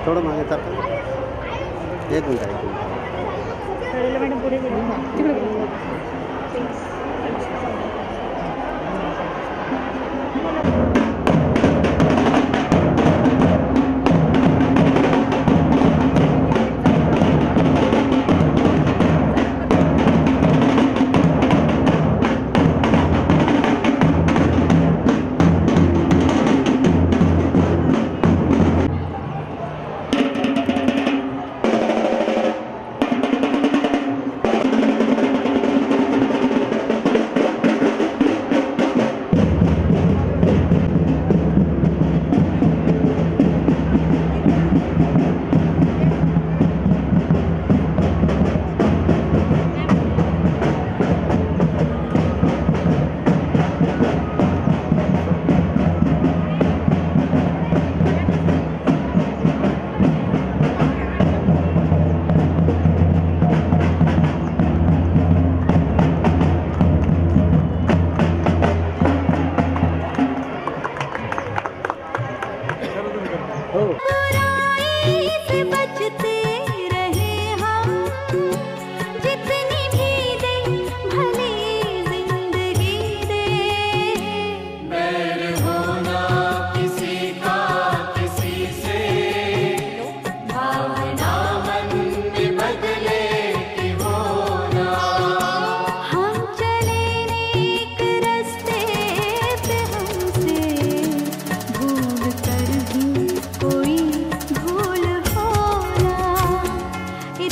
थोड़ा मागे तक एक minute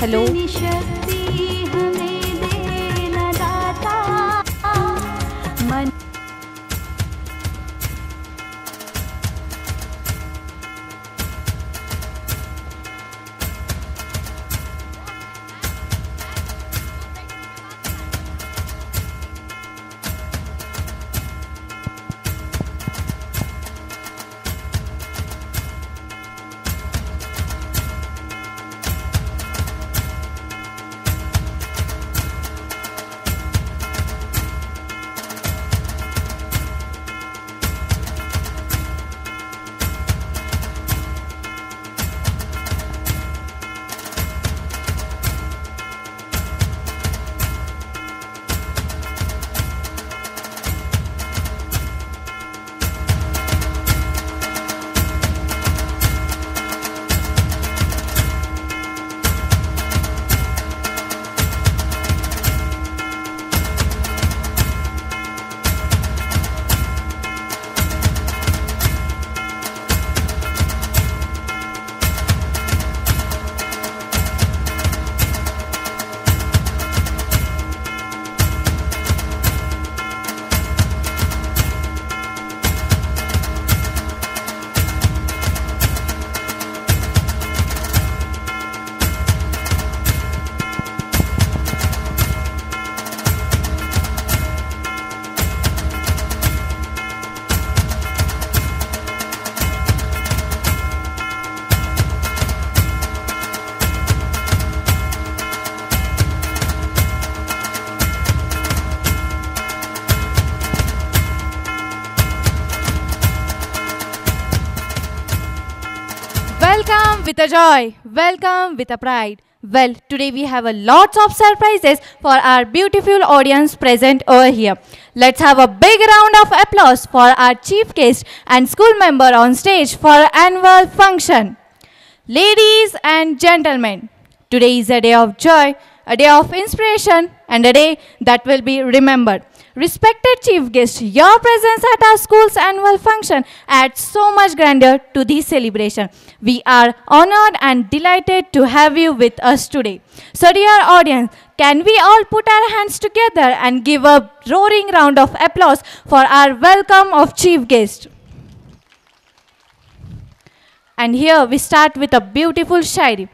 hello Welcome with a joy, welcome with a pride. Well, today we have a lots of surprises for our beautiful audience present over here. Let's have a big round of applause for our chief guest and school member on stage for our annual function. Ladies and gentlemen, today is a day of joy, a day of inspiration, and a day that will be remembered. Respected chief guest, your presence at our school's annual function adds so much grandeur to this celebration. We are honored and delighted to have you with us today. So dear audience, can we all put our hands together and give a roaring round of applause for our welcome of chief guest. And here we start with a beautiful shairi.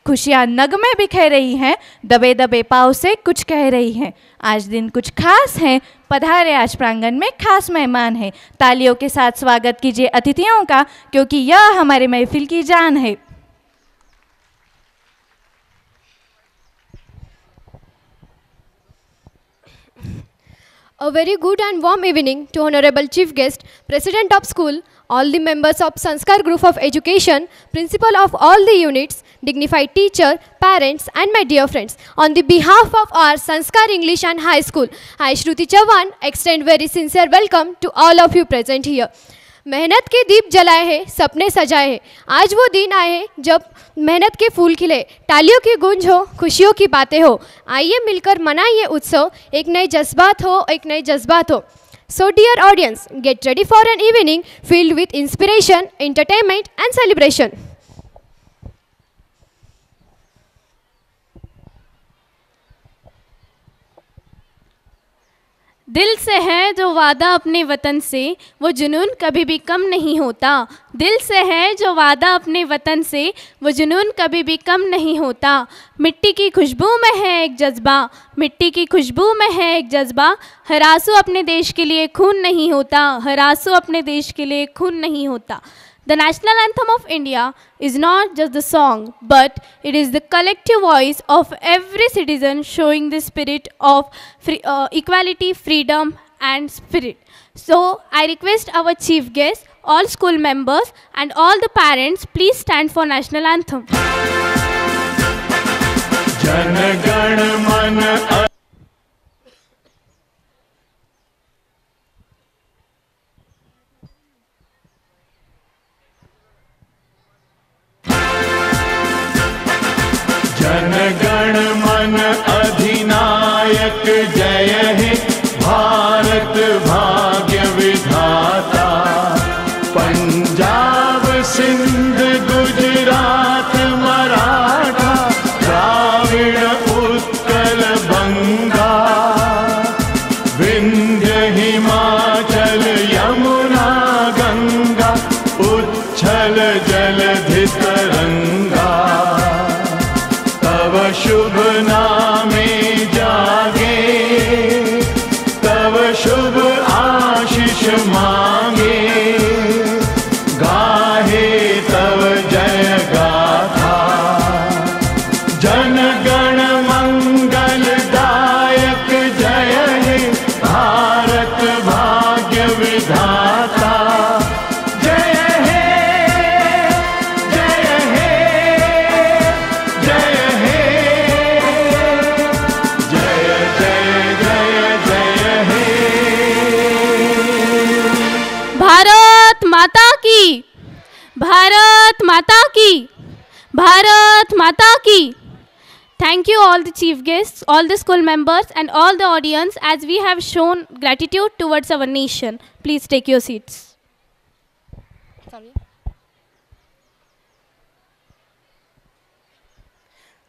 खुशियाँ नगमे बिखेर रही हैं, दबे दबे पाँव से कुछ कह रही हैं। आज दिन कुछ खास है, पधारे आज प्रांगण में खास मेहमान है। तालियों के साथ स्वागत कीजिए अतिथियों का, क्योंकि यह हमारे महफिल की जान है। A very good and warm evening to Honorable Chief Guest, President of School, all the members of Sanskar Group of Education, Principal of all the units, dignified teacher, parents and my dear friends. On the behalf of our Sanskar English and High School, I Shruti Chavan extend very sincere welcome to all of you present here. मेहनत के दीप जलाए हैं, सपने सजाए हैं। आज वो दिन आए हैं जब मेहनत के फूल खिले, टालियों की गूंज हो, खुशियों की बातें हो। आइए मिलकर मनाइए उत्सव, एक नए जज्बात हो, एक नए जज्बात हो। So dear audience, get ready for an evening filled with inspiration, entertainment and celebration. दिल से है जो वादा अपने वतन से, वो जुनून कभी भी कम नहीं होता। दिल से है जो वादा अपने वतन से, वो जुनून कभी भी कम नहीं होता। मिट्टी की खुशबू में है एक जज्बा, मिट्टी की खुशबू में है एक जज्बा। हर आंसू अपने देश के लिए खून नहीं होता, हर आंसू अपने देश के लिए खून नहीं होता। The national anthem of India is not just the song, but it is the collective voice of every citizen showing the spirit of equality, freedom and spirit. So, I request our chief guest, all school members and all the parents, please stand for national anthem. Jan Gan Man Jana Gana मन अधिनायक जय हे भारत भाग्य विधाता। पंजाब सिंध गुजरात मराठा द्राविड़ उत्कल बंगा। विंध्य हिमाचल यमुना गंगा उच्छल जलधि तरंगा। शुभ नामे जागे, तब शुभ आशीष मांगे। गाहे तब जय गाथा, जन गण मंगल दायक जय हे भारत भाग्य विधाता। भारत माता की, भारत माता की, भारत माता की। Thank you all the chief guests, all the school members and all the audience as we have shown gratitude towards our nation. Please take your seats. Sorry.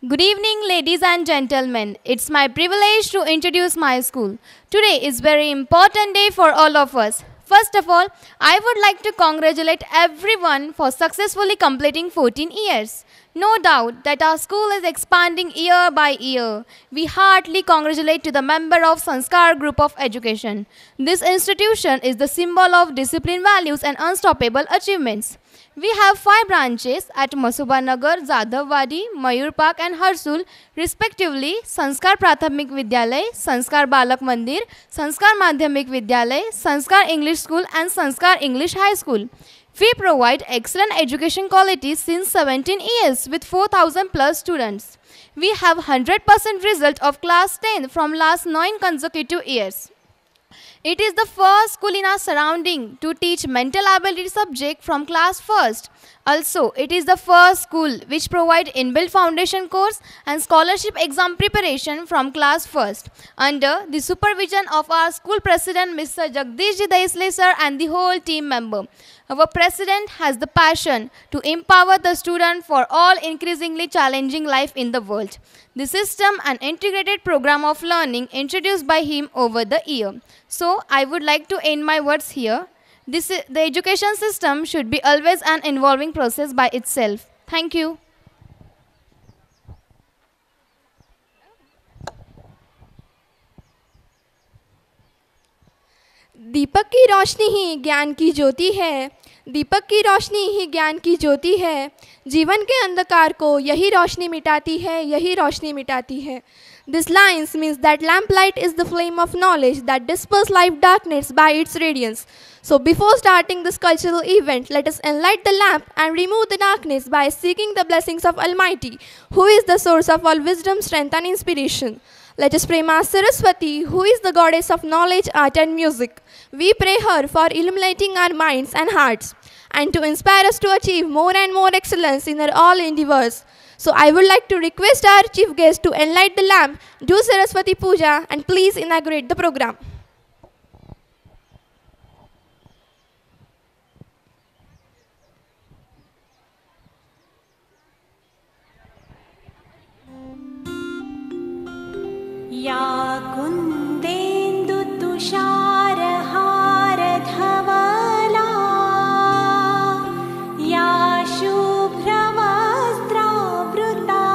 Good evening, ladies and gentlemen. It's my privilege to introduce my school. Today is very important day for all of us. First of all, I would like to congratulate everyone for successfully completing 14 years. No doubt that our school is expanding year by year. We heartily congratulate to the member of Sanskar Group of Education. This institution is the symbol of discipline, values and unstoppable achievements. We have 5 branches at Masuba Nagar, Zadhavwadi, Mayur Park and Harsul, respectively Sanskar Prathamik Vidyalay, Sanskar Balak Mandir, Sanskar Madhyamik Vidyalay, Sanskar English School and Sanskar English High School. We provide excellent education quality since 17 years with 4,000 plus students. We have 100% result of class 10 from last 9 consecutive years. It is the first school in our surrounding to teach mental ability subject from class 1st. Also, it is the first school which provide inbuilt foundation course and scholarship exam preparation from class 1st under the supervision of our school president Mr. Jagdish Daisle sir and the whole team member. Our president has the passion to empower the student for all increasingly challenging life in the world. The system and integrated program of learning introduced by him over the year. So, I would like to end my words here. The education system should be always an evolving process by itself. Thank you. दीपक की रोशनी ही ज्ञान की ज्योति है, दीपक की रोशनी ही ज्ञान की ज्योति है। जीवन के अंधकार को यही रोशनी मिटाती है, यही रोशनी मिटाती है। This lines means that lamplight is the flame of knowledge that dispels life darkness by its radiance. So before starting this cultural event, let us enlight the lamp and remove the darkness by seeking the blessings of Almighty, who is the source of all wisdom, strength and inspiration. Let us pray Ma Saraswati, who is the goddess of knowledge, art and music. We pray her for illuminating our minds and hearts and to inspire us to achieve more and more excellence in our all endeavors. So I would like to request our chief guest to enlight the lamp, do Saraswati Puja and please inaugurate the program. या कुन्देन्दु तुषारहार धवला या शुभ्रवस्त्रावृता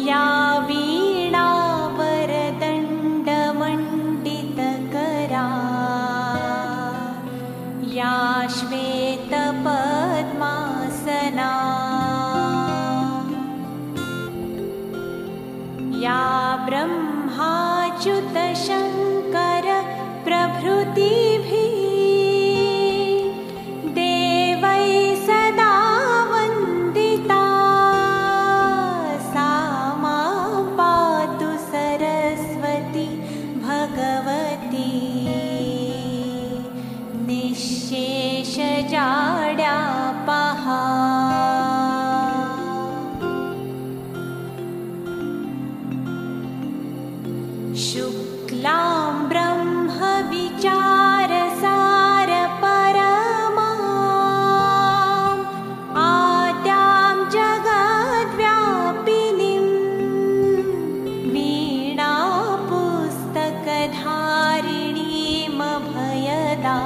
या वीणावरदण्डमण्डितकरा या श्वेतपद्मासना या ब्रह्माच्युतशङ्कर प्रभृतिभिः देवैः सदा वन्दिता सा मां पातु सरस्वती भगवती निःशेषजाड्यापहा। शुक्लां ब्रह्मविचारसारपरमाम् आद्यां जगद्व्यापिनीं वीणापुस्तकधारिणीमभयदां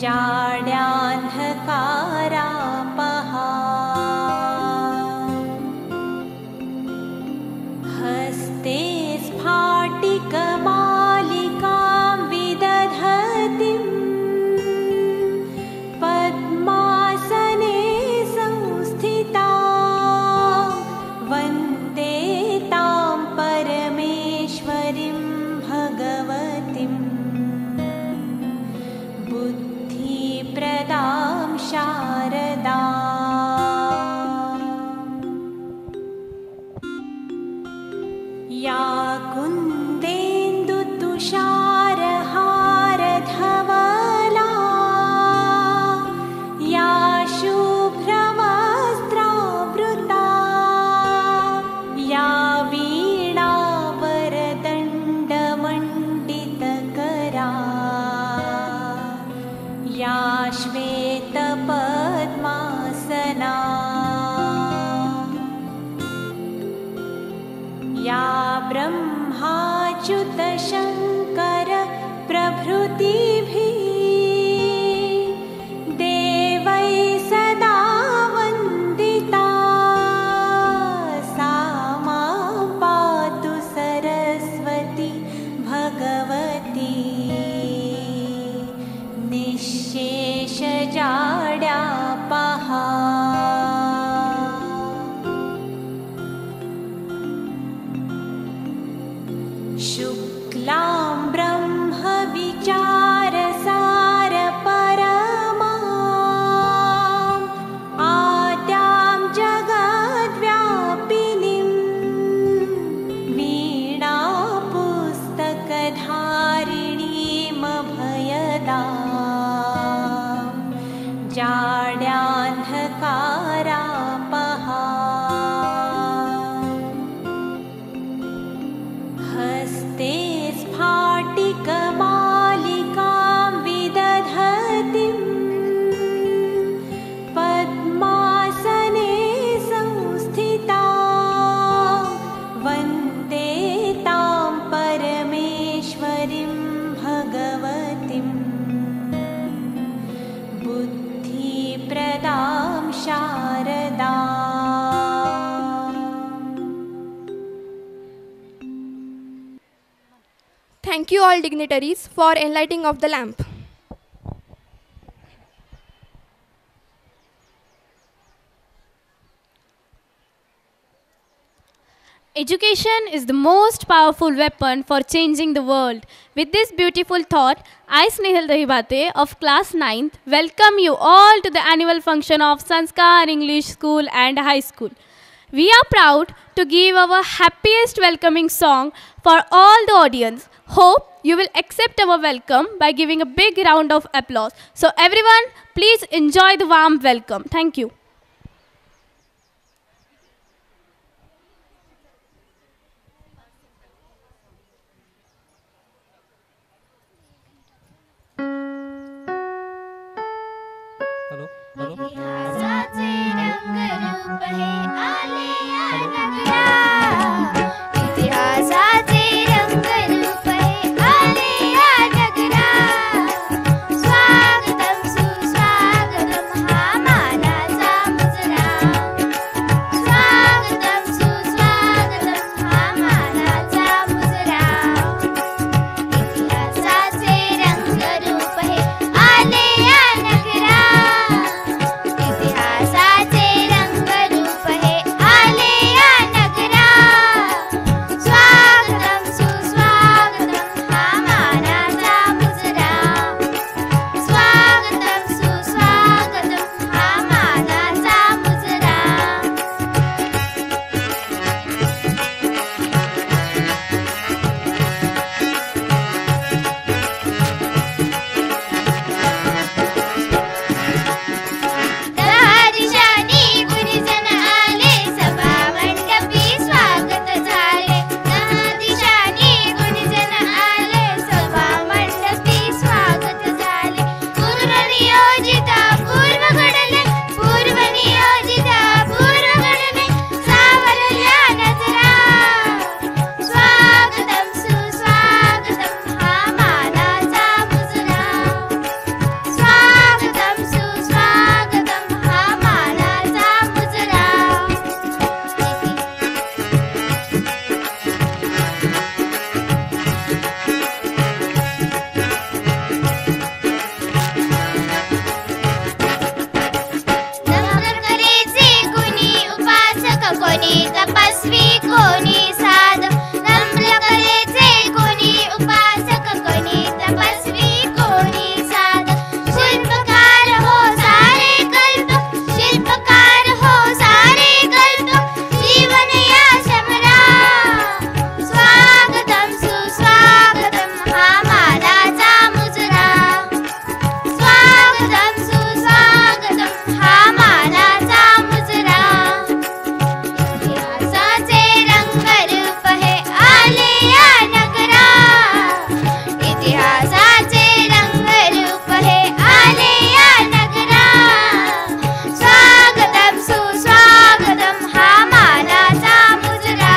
जाड्यान्धकारापहा। हस्ते स्फाटिकमालिकां विदधतीं पद्मासने संस्थितां वन्दे तां परमेश्वरीं भगवतीं बुद्धिप्रदां शारदाम्। या कुन्देन्दु तुषारहार धवला या शुभ्रवस्त्रावृता या वीणावरदण्डमण्डितकरा या श्वेतपद्मासना या ब्रह्माच्युतशङ्कर प्रभृतिभिः देवैः सदा वन्दिता सा मां पातु सरस्वती भगवती निःशेषजाड्यापहा। शुक्लां ब्रह्मविचारसारपरमाम् आद्यां जगद्व्यापिनीं वीणापुस्तकधारिणीमभयदां जाड्यान्धकारापहा। हस्ते स्फा Thank you all dignitaries for enlightening of the lamp. Education is the most powerful weapon for changing the world. With this beautiful thought, I, Snehal Dahibate of class 9th, welcome you all to the annual function of Sanskar English School and High School. We are proud to give our happiest welcoming song for all the audience. Hope you will accept our welcome by giving a big round of applause. So everyone, please enjoy the warm welcome. Thank you. इतिहासाचे रंगरूप हे आले या नगरा इतिहासाचे रंगरूप हे आले या नगरा स्वागतम सुस्वागतम हा मानाचा मुजरा स्वागतम सुस्वागतम हा मानाचा मुजरा इतिहासाचे रंगरूप हे आले या नगरा इतिहासाचे रंगरूप हे आले या नगरा स्वागतम सुस्वागतम हा मानाचा मुजरा स्वागतम सुस्वागतम हा मानाचा मुजरा दहा दिशांनी गुरुजन आले सभा मंडपी स्वागत झाले दहा दिशांनी गुरुजन आले सभा मंडपी स्वागत झाले पूर्वनियोजित पूर्व घडले पूर्वनियोजित पूर्व घडले सावरल्या नजरा स्वागतम सुस्वागतम हा मानाचा मुजरा स्वागतम सुस्वागतम हा मानाचा मुजरा नम्रकरेचे कोणी उपासक कोणी तपस्वी कोणी साधक नम्रकरेचे कोणी उपासक कोणी तपस्वी कोणी साधक शिल्पकार हो सारे कल्प शिल्पकार हो सारे कल्प जीवन या शमरा स्वागतम सुस्वागतम हा मानाचा मुजरा स्वागतम सुस्वागतम हा मानाचा मुजरा इतिहासाचे रंगरूप हे आले या नगरा इतिहासाचे रंगरूप हे आले या नगरा स्वागतम सुस्वागतम हा मानाचा मुजरा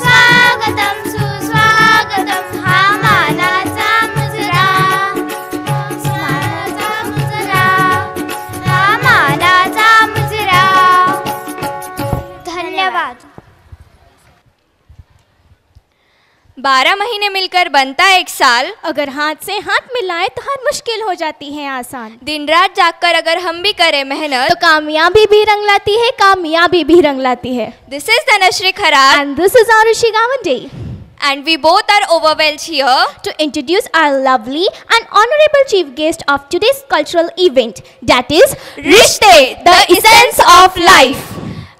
स्वागतम सुस्वागतम हा मानाचा मुजरा मानाचा मुजरा हा मानाचा मुजरा धन्यवाद 12 महीने मिलकर बनता एक साल अगर हाथ से हाथ मिलाए तो हर मुश्किल हो जाती है आसान दिन रात जागकर अगर हम भी करें तो मेहनत कामयाबी भी रंग लाती है कामयाबी भी रंग लाती है this is Dhanashree Kharat And this is Arushi Gawande and we both are overwhelmed here to introduce our lovely and honorable chief guest of today's cultural event, that is Rishte, the essence of life.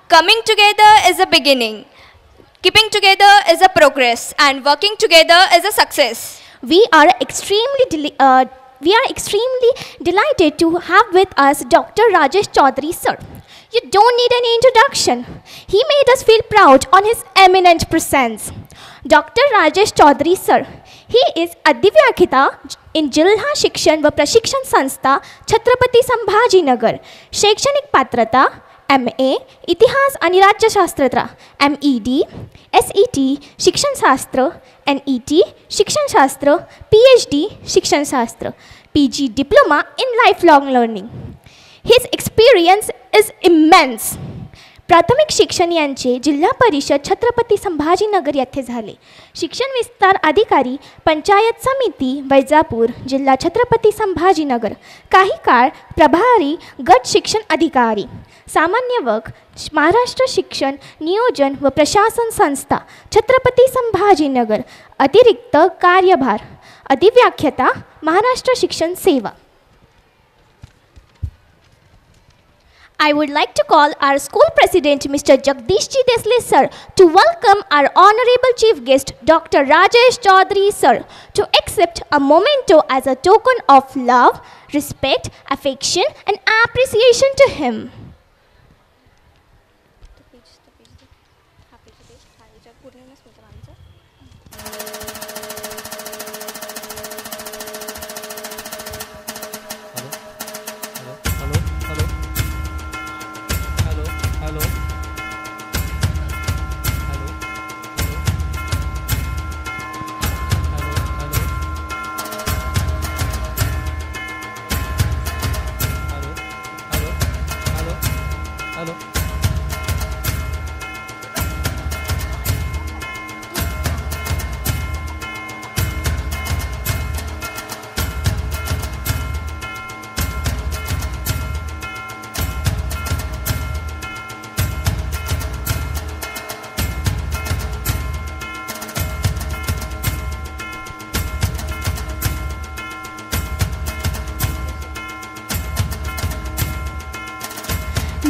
Coming together is a beginning. Keeping together is a progress and working together is a success. We are extremely delighted to have with us Dr. Rajesh Chaudhary sir. You don't need any introduction. He made us feel proud on his eminent presence. Dr. Rajesh Chaudhary sir. He is Adivyakhita in जिल्हा शिक्षण व प्रशिक्षण संस्था छत्रपती संभाजीनगर. शैक्षणिक पात्रता MA इतिहास आणि राज्यशास्त्र, MED SET शिक्षणशास्त्र, NET शिक्षणशास्त्र, PhD शिक्षणशास्त्र, PG diploma in lifelong learning. His experience is immense. प्राथमिक शिक्षण यांचे जिल्हा परिषद छत्रपती संभाजीनगर येथे झाले. शिक्षण विस्तार अधिकारी पंचायत समिती वैजापूर जिल्हा छत्रपती संभाजीनगर. काही काळ प्रभारी गट शिक्षण अधिकारी. सामान्य वर्ग महाराष्ट्र शिक्षण नियोजन व प्रशासन संस्था छत्रपती संभाजीनगर. अतिरिक्त कार्यभार अधिव्याख्याता महाराष्ट्र शिक्षण सेवा. I would like to call our school president Mr. Jagdishji Desle sir to welcome our honorable chief guest Dr. Rajesh Chaudhary sir to accept a memento as a token of love, respect, affection and appreciation to him.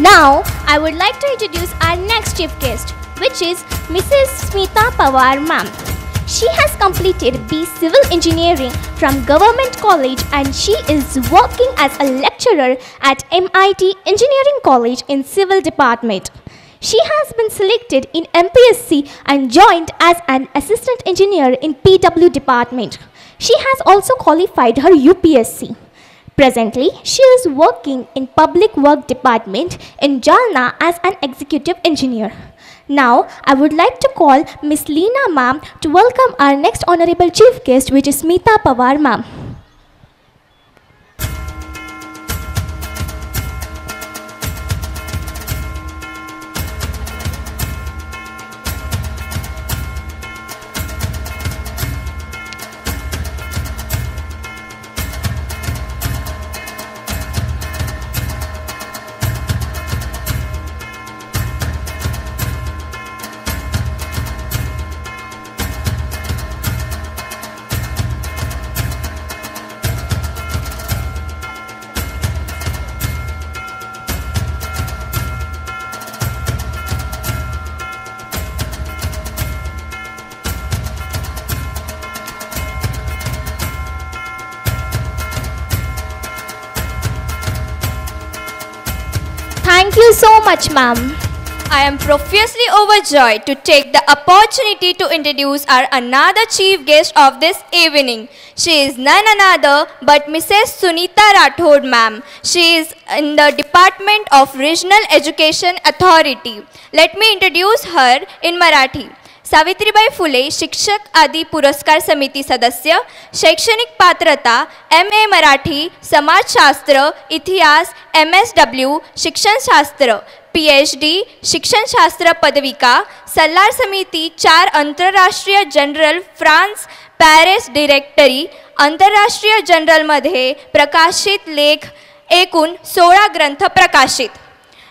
Now, I would like to introduce our next chief guest, which is Mrs. Smita Pawar ma'am. She has completed B Civil Engineering from Government College and she is working as a lecturer at MIT Engineering College in Civil Department. She has been selected in MPSC and joined as an assistant engineer in PW Department. She has also qualified her UPSC. Presently, she is working in Public Work Department in Jalna as an executive engineer. Now, I would like to call Miss Leena ma'am to welcome our next honorable chief guest, which is Smita Pawar ma'am. Thank you so much, ma'am. I am profusely overjoyed to take the opportunity to introduce our another chief guest of this evening. She is none other but Mrs. Sunita Rathod ma'am. She is in the Department of Regional Education Authority. Let me introduce her in Marathi. Savitribai Phule शिक्षक आदि पुरस्कार समिती सदस्य, शैक्षणिक पात्रता MA Marathi, समाजशास्त्र, इतिहास, MSW शिक्षणशास्त्र, PhD शिक्षणशास्त्र पदविका, सल्लार समिती 4 आंतरराष्ट्रीय जनरल फ्रान्स पॅरिस डिरेक्टरी, आंतरराष्ट्रीय जर्नलमध्ये प्रकाशित लेख, एकूण 16 ग्रंथ प्रकाशित.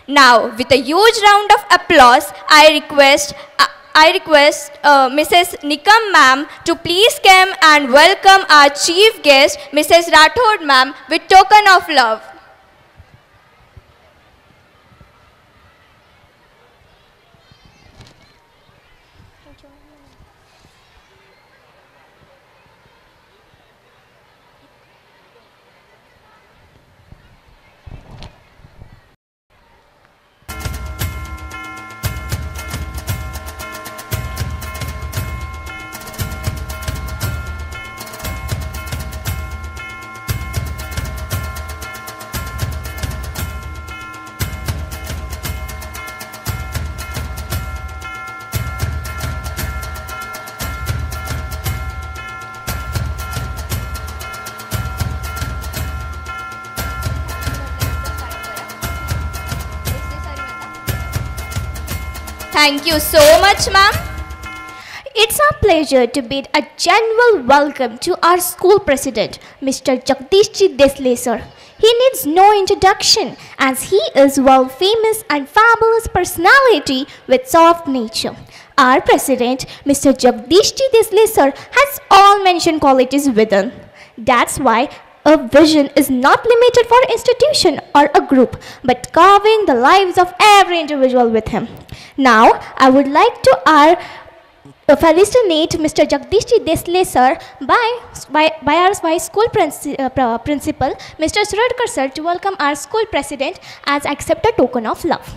Now, with a huge round of applause, I request Mrs. Nikam ma'am to please come and welcome our chief guest, Mrs. Rathod ma'am, with token of love. Thank you so much, ma'am. It's our pleasure to bid a genuine welcome to our school president, Mr. Jagdishji Desle sir. He needs no introduction as he is world famous and fabulous personality with soft nature. Our president, Mr. Jagdishji Desle sir, has all mentioned qualities within. That's why a vision is not limited for institution or a group, but carving the lives of every individual with him. Now, I would like to felicitate Mr. Jagdishji Desle sir by our school principal, Mr. Suradkar sir, to welcome our school president as accept a token of love.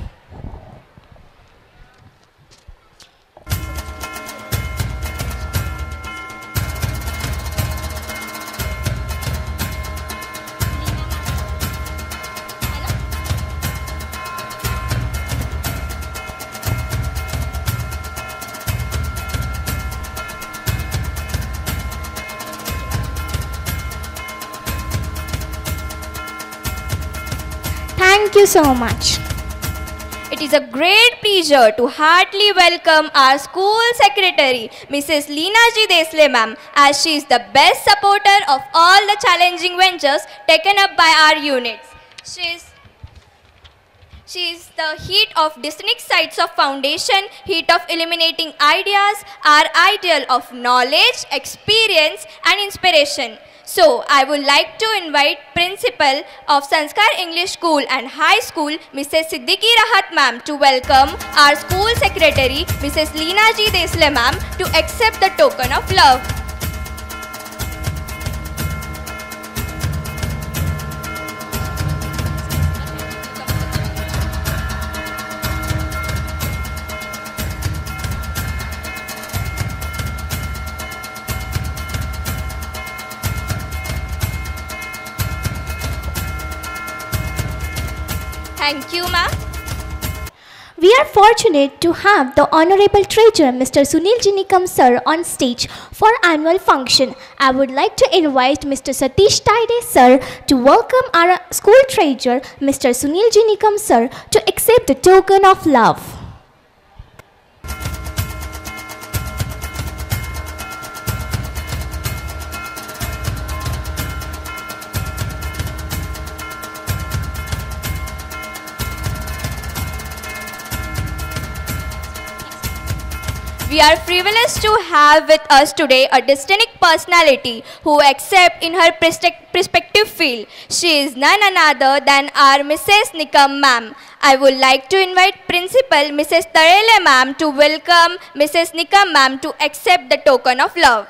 Thank you so much. It is a great pleasure to heartily welcome our school secretary, Mrs. Leena Ji Desle ma'am, as she is the best supporter of all the challenging ventures taken up by our units. She is the heat of distinct sites of foundation, heat of illuminating ideas, our ideal of knowledge, experience and inspiration. So, I would like to invite Principal of Sanskar English School and High School, Mrs. Siddiqui Rahat ma'am, to welcome our School Secretary, Mrs. Leena Ji Desle ma'am, to accept the token of love. Thank you, ma'am. We are fortunate to have the Honorable Treasurer Mr. Sunil Jinikam sir on stage for annual function. I would like to invite Mr. Satish Taide sir to welcome our school treasurer Mr. Sunil Jinikam sir to accept the token of love. We are privileged to have with us today a distinct personality who accepts in her respective field. She is none other than our Mrs. Nikam ma'am. I would like to invite Principal Mrs. Tarele ma'am to welcome Mrs. Nikam ma'am to accept the token of love.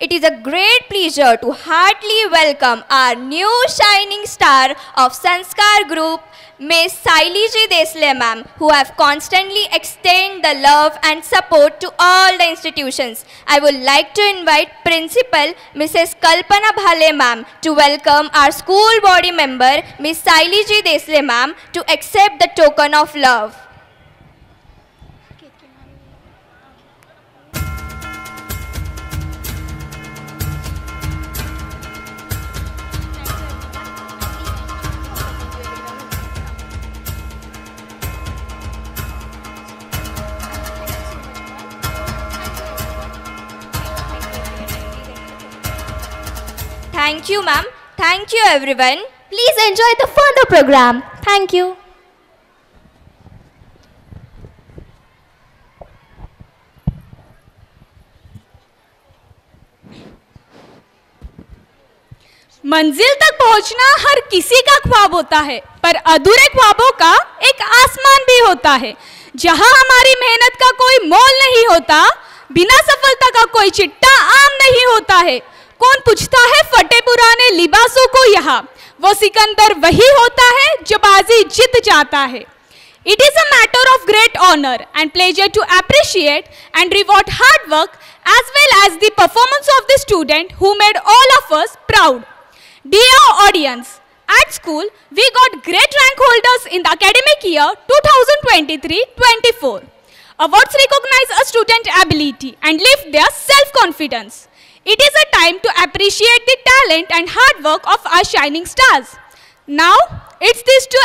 It is a great pleasure to heartily welcome our new shining star of Sanskar Group, Ms. Saili Ji Desle ma'am, who have constantly extended the love and support to all the institutions. I would like to invite Principal Mrs. Kalpana Bhale ma'am to welcome our school body member, Ms. Saili Ji Desle ma'am, to accept the token of love. Thank you, ma'am. Thank you, everyone. Please enjoy the further program. Thank you. मंजिल तक पहुंचना हर किसी का ख्वाब होता है, पर अधूरे ख्वाबों का एक आसमान भी होता है, जहां हमारी मेहनत का कोई मोल नहीं होता, बिना सफलता का कोई चिट्टा आम नहीं होता है। कौन पूछता है फटे पुराने लिबासों को यहाँ, वो सिकंदर वही होता है जो बाजी जीत जाता है। It is a matter of great honor and pleasure to appreciate and reward hard work as well as the performance of the student who made all of us proud. Dear audience, At school, we got great rank holders in the academic year 2023-24. Awards recognize a student's ability and lift their self-confidence. It is a time to appreciate the talent and hard work of our shining stars. Now, is this to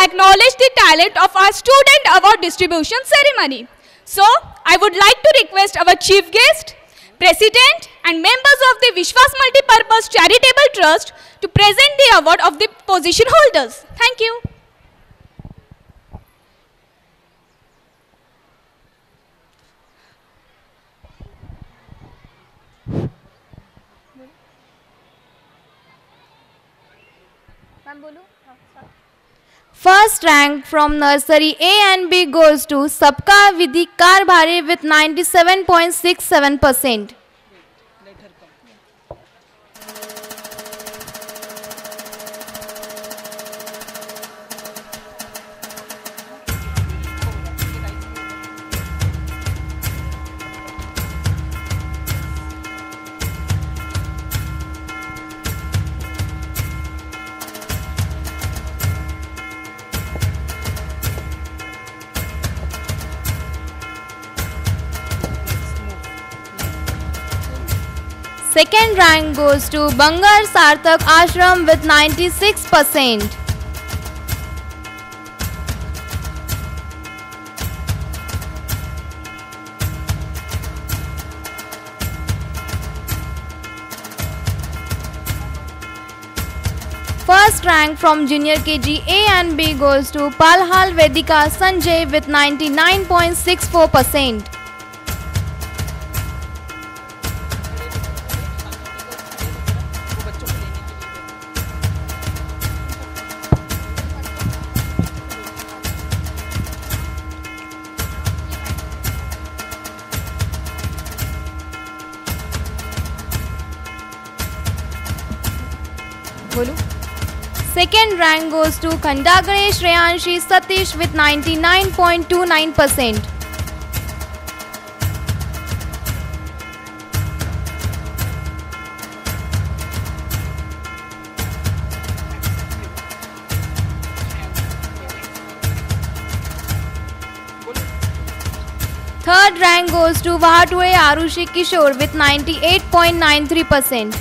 acknowledge the talent of our student award distribution ceremony. So, I would like to request our chief guest, president and members of the Vishwas Multipurpose Charitable Trust to present the award of the position holders. Thank you. First rank from nursery A and B goes to Sabka Vidikar Bhare with 97.67%. Second rank goes to Bangar Sarthak Ashram with 96%. First rank from Junior KG A and B goes to Palhal Vedika Sanjay with 99.64%. Second rank goes to Khandagare Shreyanshi Satish with 99.29%. Third rank goes to Vahatue Arushi Kishore with 98.93%.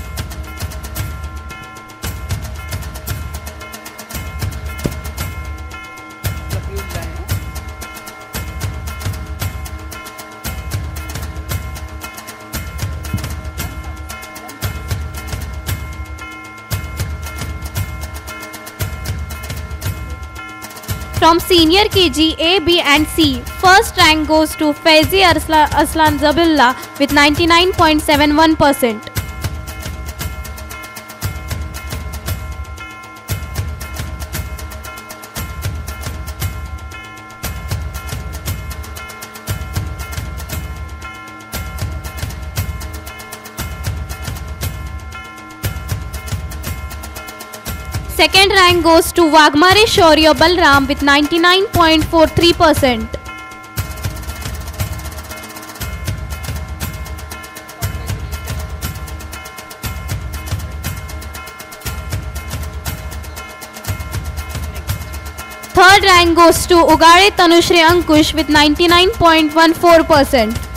From Senior KG A, B and C, first rank goes to Faizi Aslan Zabullah with 99.71%. Second rank goes to Wagmare Shaurya Balram with 99.43%. Third rank goes to Ugare Tanushri Ankush with 99.14%.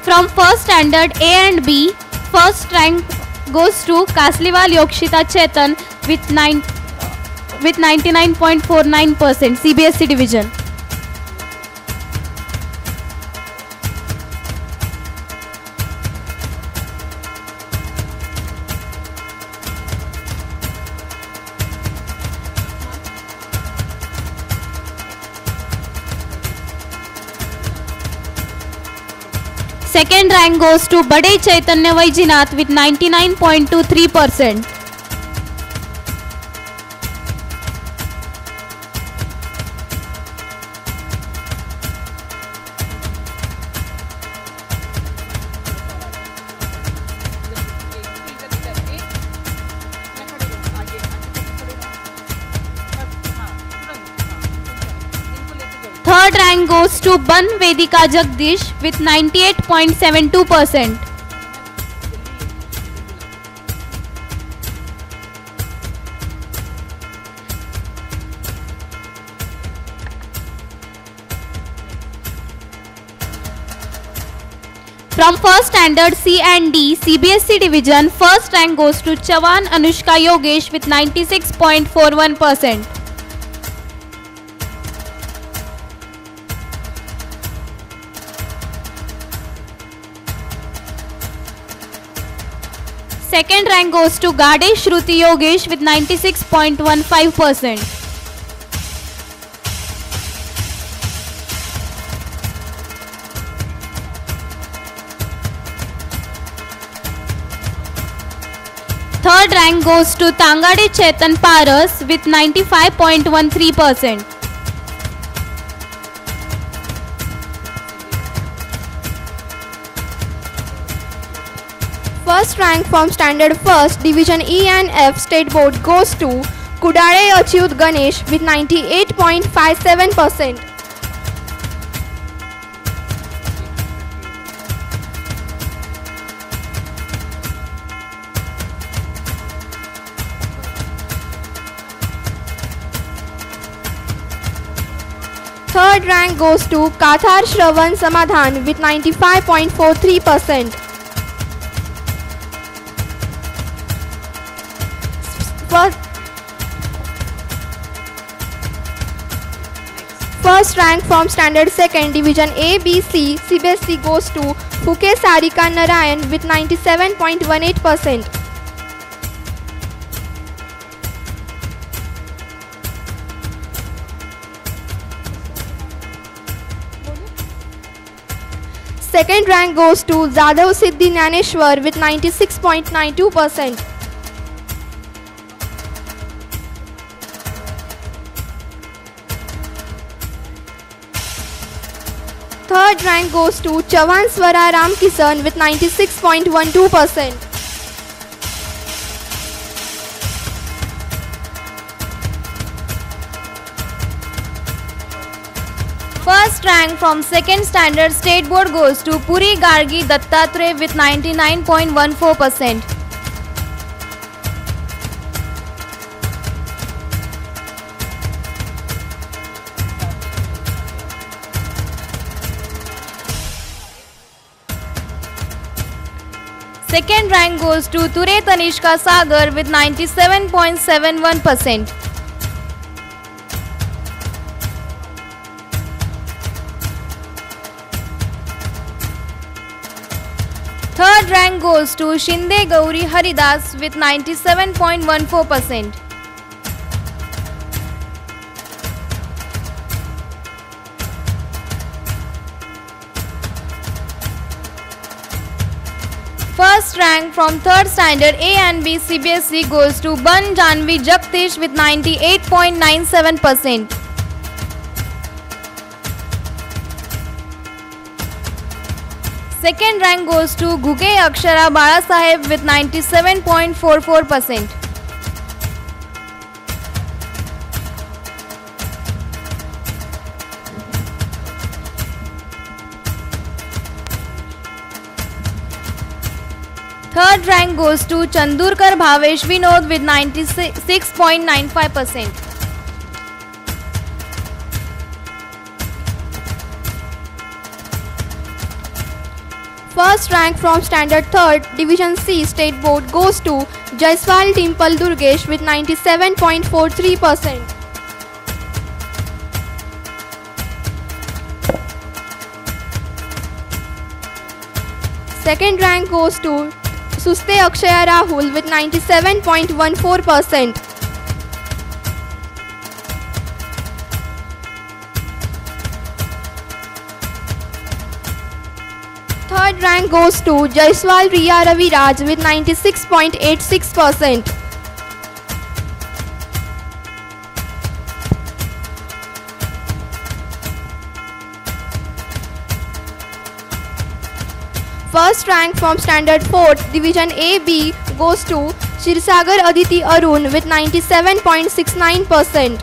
From first standard A and B, first rank goes to Kasliwal Yokshita Chetan with 99.49% CBSE division. Second rank goes to Bade Chaitanya Vaijinath with 99.23%. rank goes to Ban Vedika Jagdish with 98.72%. From first standard C and D CBSE division, first rank goes to Chavan Anushka Yogesh with 96.41%. Second rank goes to Gade Shruti Yogesh with 96.15%. Third rank goes to Tangade Chetan Paras with 95.13%. First rank from Standard First, Division E and F State Board goes to Kudare Achyut Ganesh with 98.57%. Third rank goes to Kathar Shravan Samadhan with 95.43%. First rank from Standard Second, Division A, B, C, CBSE goes to Phuke Sarika Narayan with 97.18%. Second rank goes to Zadav Siddhi Nyaneshwar with 96.92%. Third rank goes to Chavan Swara Ramkisan with 96.12%. First rank from second standard state board goes to Puri Gargi Dattatreya with 99.14%. Second rank goes to Ture Tanishka Sagar with 97.71%. Third rank goes to Shinde Gauri Haridas with 97.14%. First rank from third standard A and B CBSE goes to Ban Janvi Jagdish with 98.97%. Second rank goes to Guge Akshara Balasaheb with 97.44%. Third rank goes to Chandurkar Bhavesh Vinod with 96.95%. First rank from Standard Third, Division C State Board goes to Jaiswal Dimple Durgesh with 97.43%. Second rank goes to Suste Akshaya Rahul with 97.14%. Third rank goes to Jaiswal Riya Raviraj with 96.86%. First rank from Standard 4th, Division A-B goes to Shirsagar Aditi Arun with 97.69%.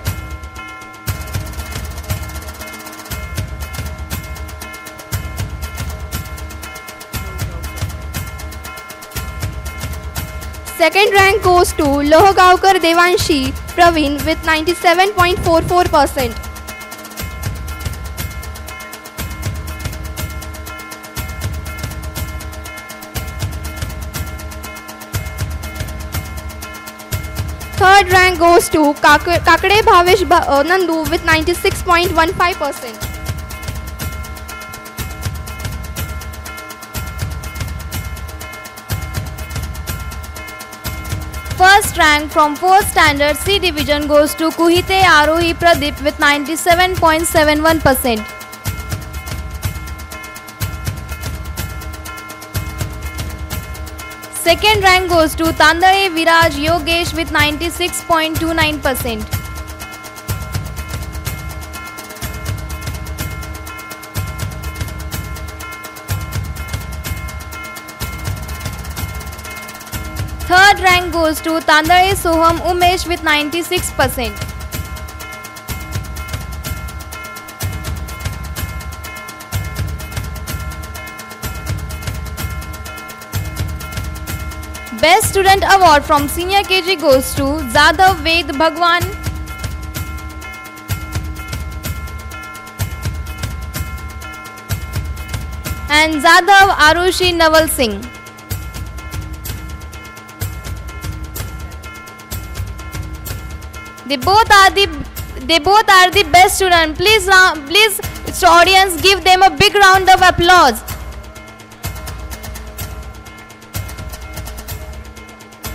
Second rank goes to Lohgaonkar Devanshi Praveen with 97.44%. Third rank goes to Kakade Bhavesh Nandu with 96.15%. First rank from 4th standard C division goes to Kuhite Arohi Pradeep with 97.71%. Second rank goes to Tandale Viraj Yogesh with 96.29%. Third rank goes to Tandale Soham Umesh with 96%. Best Student Award from Senior KG goes to Zadav Ved Bhagwan. And Zadav Arushi Naval Singh. They both are the best students. Please, audience, give them a big round of applause.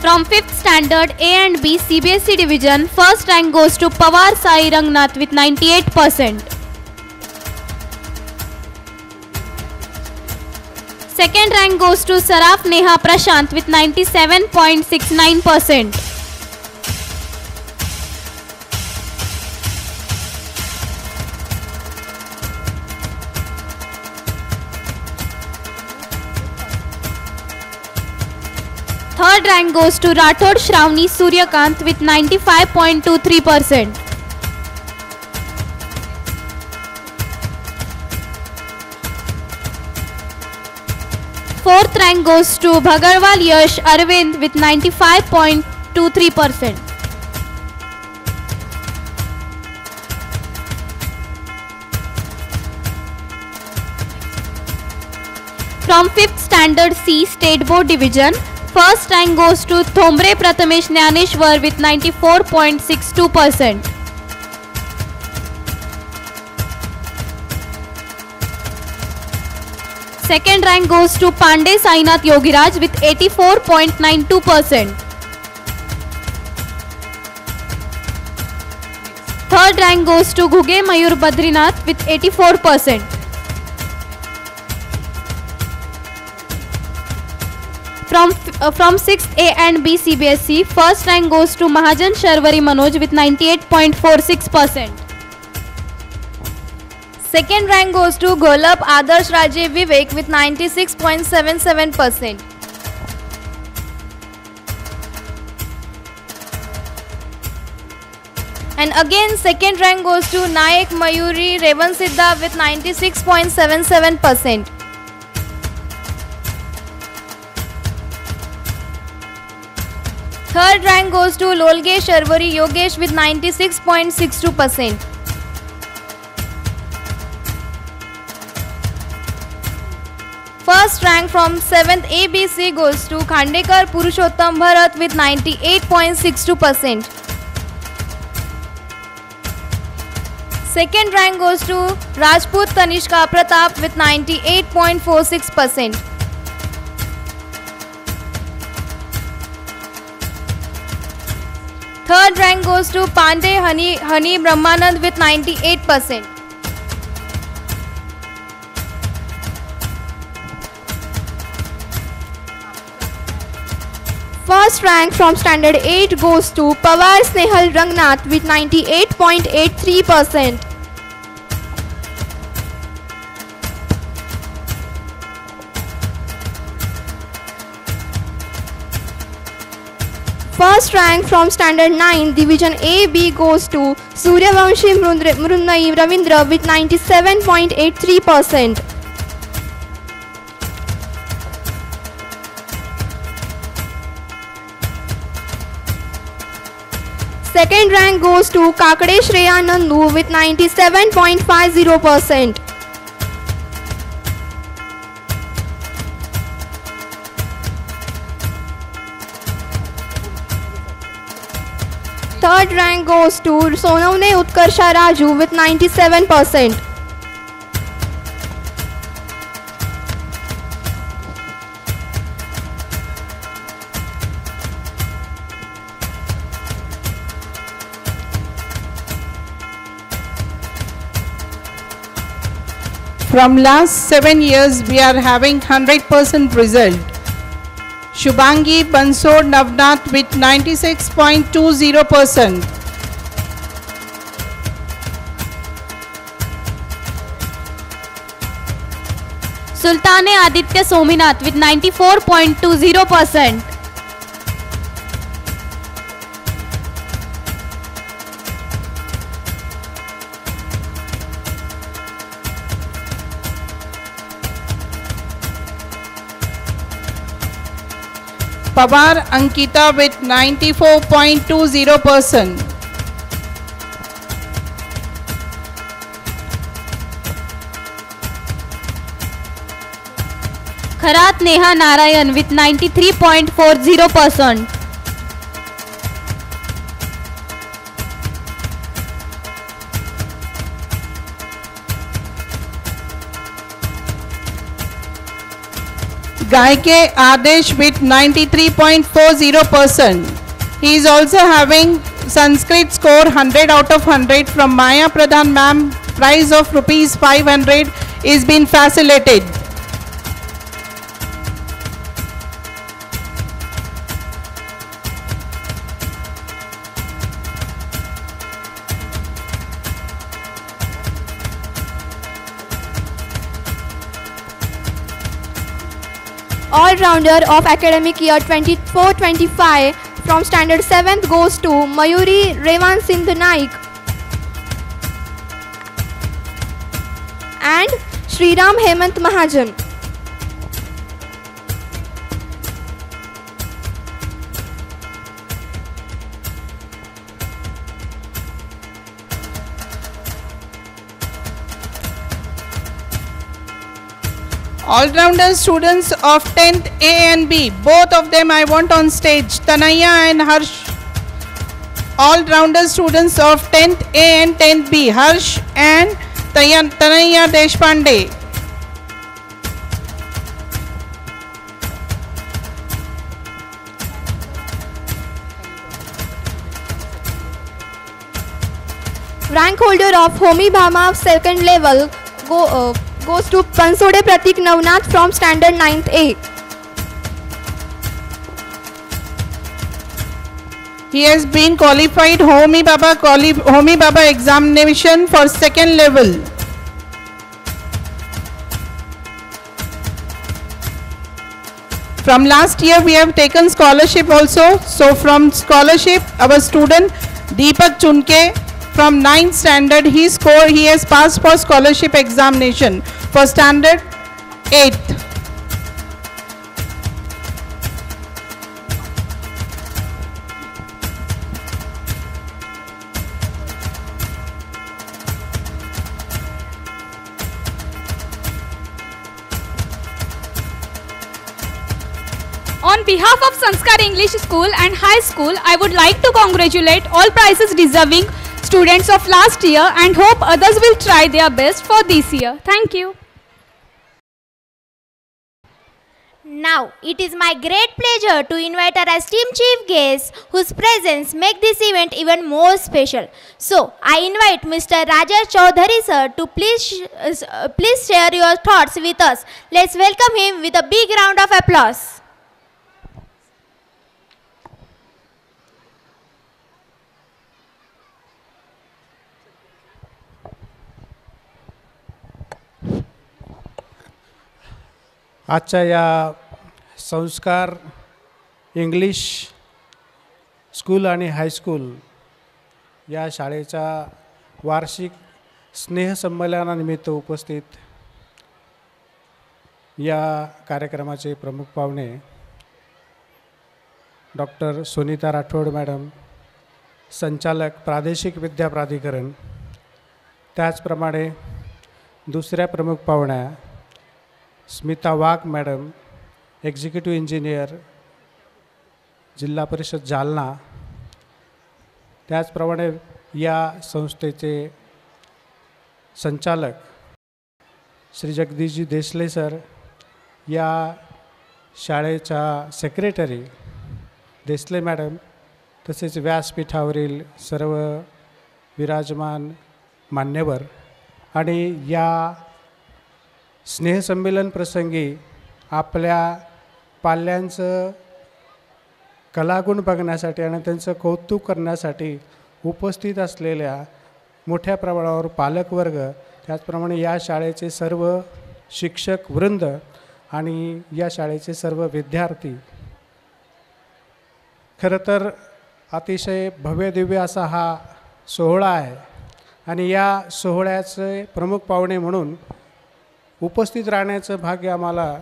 From 5th standard A and B CBSE division, first rank goes to Pawar Sai Rangnath with 98%. Second rank goes to Saraf Neha Prashant with 97.69%. Third rank goes to Rathod Shravani Suryakant with 95.23%. Fourth rank goes to Bhagarwal Yash Arvind with 95.23%. From 5th standard C State Board Division, first rank goes to Thombre Prathamesh Jnaneshwar with 94.62%. Second rank goes to Pandey Sainath Yogiraj with 84.92%. Third rank goes to Ghuge Mayur Badrinath with 84%. From 6th A and B CBSE, first rank goes to Mahajan Sharwari Manoj with 98.46%. Second rank goes to Golap Adarsh Raje Vivek with 96.77%. And again second rank goes to Nayak Mayuri Revansiddha with 96.77%. Third rank goes to Lolge Sharwari Yogesh with 96.62%. First rank from 7th ABC goes to Khandekar Purushottam Bharat with 98.62%. Second rank goes to Rajput Tanishka Pratap with 98.46%. Third rank goes to Pandey Hani Brahmanand with 98%. First rank from standard 8 goes to Pawar Snehal Rangnath with 98.83%. First rank from standard 9 division A-B goes to Suryavamshi Mrunai Ravindra with 97.83%. Second rank goes to Kakade Shreya Nandu with 97.50%. Third rank goes to Sonavne Utkarsha Raju with 97%. From last 7 years, we are having 100% result. Shubhangi Bansod Navnath with 96.20%. Sultane Aditya Sominath with 94.20%. Pawar Ankita with 94.20%. Kharat Neha Narayan with 93.40%. Gaike Adesh with 93.40%. He is also having Sanskrit score 100 out of 100 from Maya Pradhan ma'am. Prize of rupees 500 is been facilitated. All-rounder of academic year 24-25 from standard 7th goes to Mayuri Revan Sindh Naik and Shriram Hemant Mahajan. All-rounder students of 10th A and B, both of them I want on stage, Tanaya and Harsh. All-rounder students of 10th A and 10th B, Harsh and Tanaya Deshpande. Rank holder of Homi Bhama second level goes to Pansode Pratik Navnath from standard 9th A. He has been qualified Homi Baba examination for second level. From last year we have taken scholarship also. So from scholarship our student Deepak Chunke from 9th standard he has passed for scholarship examination for standard 8th. On behalf of Sanskar English School and High School, I would like to congratulate all prizes deserving students of last year and hope others will try their best for this year. Thank you. Now, it is my great pleasure to invite our esteemed chief guests whose presence make this event even more special. So, I invite Mr. Rajesh Chaudhary sir to please share your thoughts with us. Let's welcome him with a big round of applause. आजच्या या संस्कार English school आणि high school या शाळेच्या वार्षिक स्नेहसंमेलनानिमित्त उपस्थित या कार्यक्रमाचे प्रमुख पाहुणे डॉक्टर सुनीता राठोड मॅडम, संचालक प्रादेशिक विद्या प्राधिकरण, त्याचप्रमाणे दुसऱ्या प्रमुख पाहुण्या Smita Wagh madam, executive engineer, जिल्हा परिषद जालना, त्याचप्रमाणे या संस्थेचे संचालक श्री जगदीशजी देसले सर, या शाळेच्या सेक्रेटरी देसले मॅडम, तसेच व्यासपीठावरील सर्व विराजमान मान्यवर आणि या स्नेहसंमेलन प्रसंगी आपल्या पाल्यांचं कलागुण बघण्यासाठी आणि त्यांचं कौतुक करण्यासाठी उपस्थित असलेल्या मोठ्या प्रमाणावर पालकवर्ग, त्याचप्रमाणे या शाळेचे सर्व शिक्षक वृंद आणि या शाळेचे सर्व विद्यार्थी, खरं तर अतिशय भव्यदिव्य असा हा सोहळा आहे आणि या सोहळ्याचे प्रमुख पाहुणे म्हणून उपस्थित राहण्याचं भाग्य आम्हाला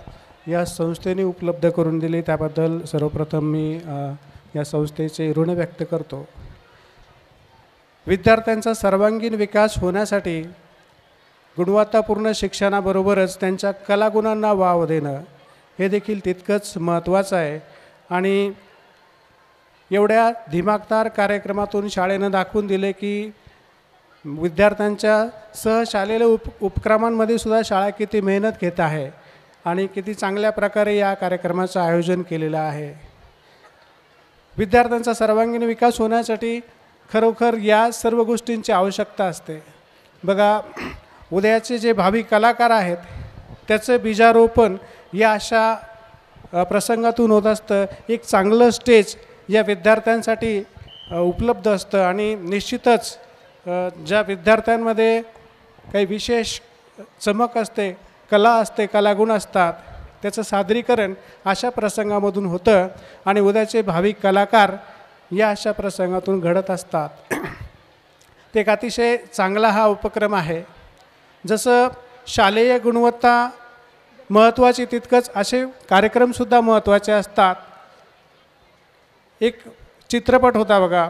या संस्थेने उपलब्ध करून दिले, त्याबद्दल सर्वप्रथम मी या संस्थेचे ऋण व्यक्त करतो. विद्यार्थ्यांचा सर्वांगीण विकास होण्यासाठी गुणवत्तापूर्ण शिक्षणाबरोबरच त्यांच्या कलागुणांना वाव देणं हे देखील तितकंच महत्त्वाचं आहे. आणि एवढ्या दिमागदार कार्यक्रमातून शाळेनं दाखवून दिले की विद्यार्थ्यांच्या सहशालेय उपक्रमांमध्ये सुद्धा शाळा किती मेहनत घेत आहे आणि किती चांगल्या प्रकारे या कार्यक्रमाचं आयोजन केलेलं आहे. विद्यार्थ्यांचा सर्वांगीण विकास होण्यासाठी खरोखर या सर्व गोष्टींची आवश्यकता असते. बघा, उद्याचे जे भावी कलाकार आहेत त्याचं बीजारोपण या अशा प्रसंगातून होत असतं. एक चांगलं स्टेज या विद्यार्थ्यांसाठी उपलब्ध असतं आणि निश्चितच ज्या विद्यार्थ्यांमध्ये काही विशेष चमक असते, कला असते, कलागुण असतात, त्याचं सादरीकरण अशा प्रसंगामधून होतं आणि उद्याचे भावी कलाकार या अशा प्रसंगातून घडत असतात. ते एक अतिशय चांगला हा उपक्रम आहे. जसं शालेय गुणवत्ता महत्त्वाची, तितकंच असे कार्यक्रमसुद्धा महत्त्वाचे असतात. एक चित्रपट होता बघा,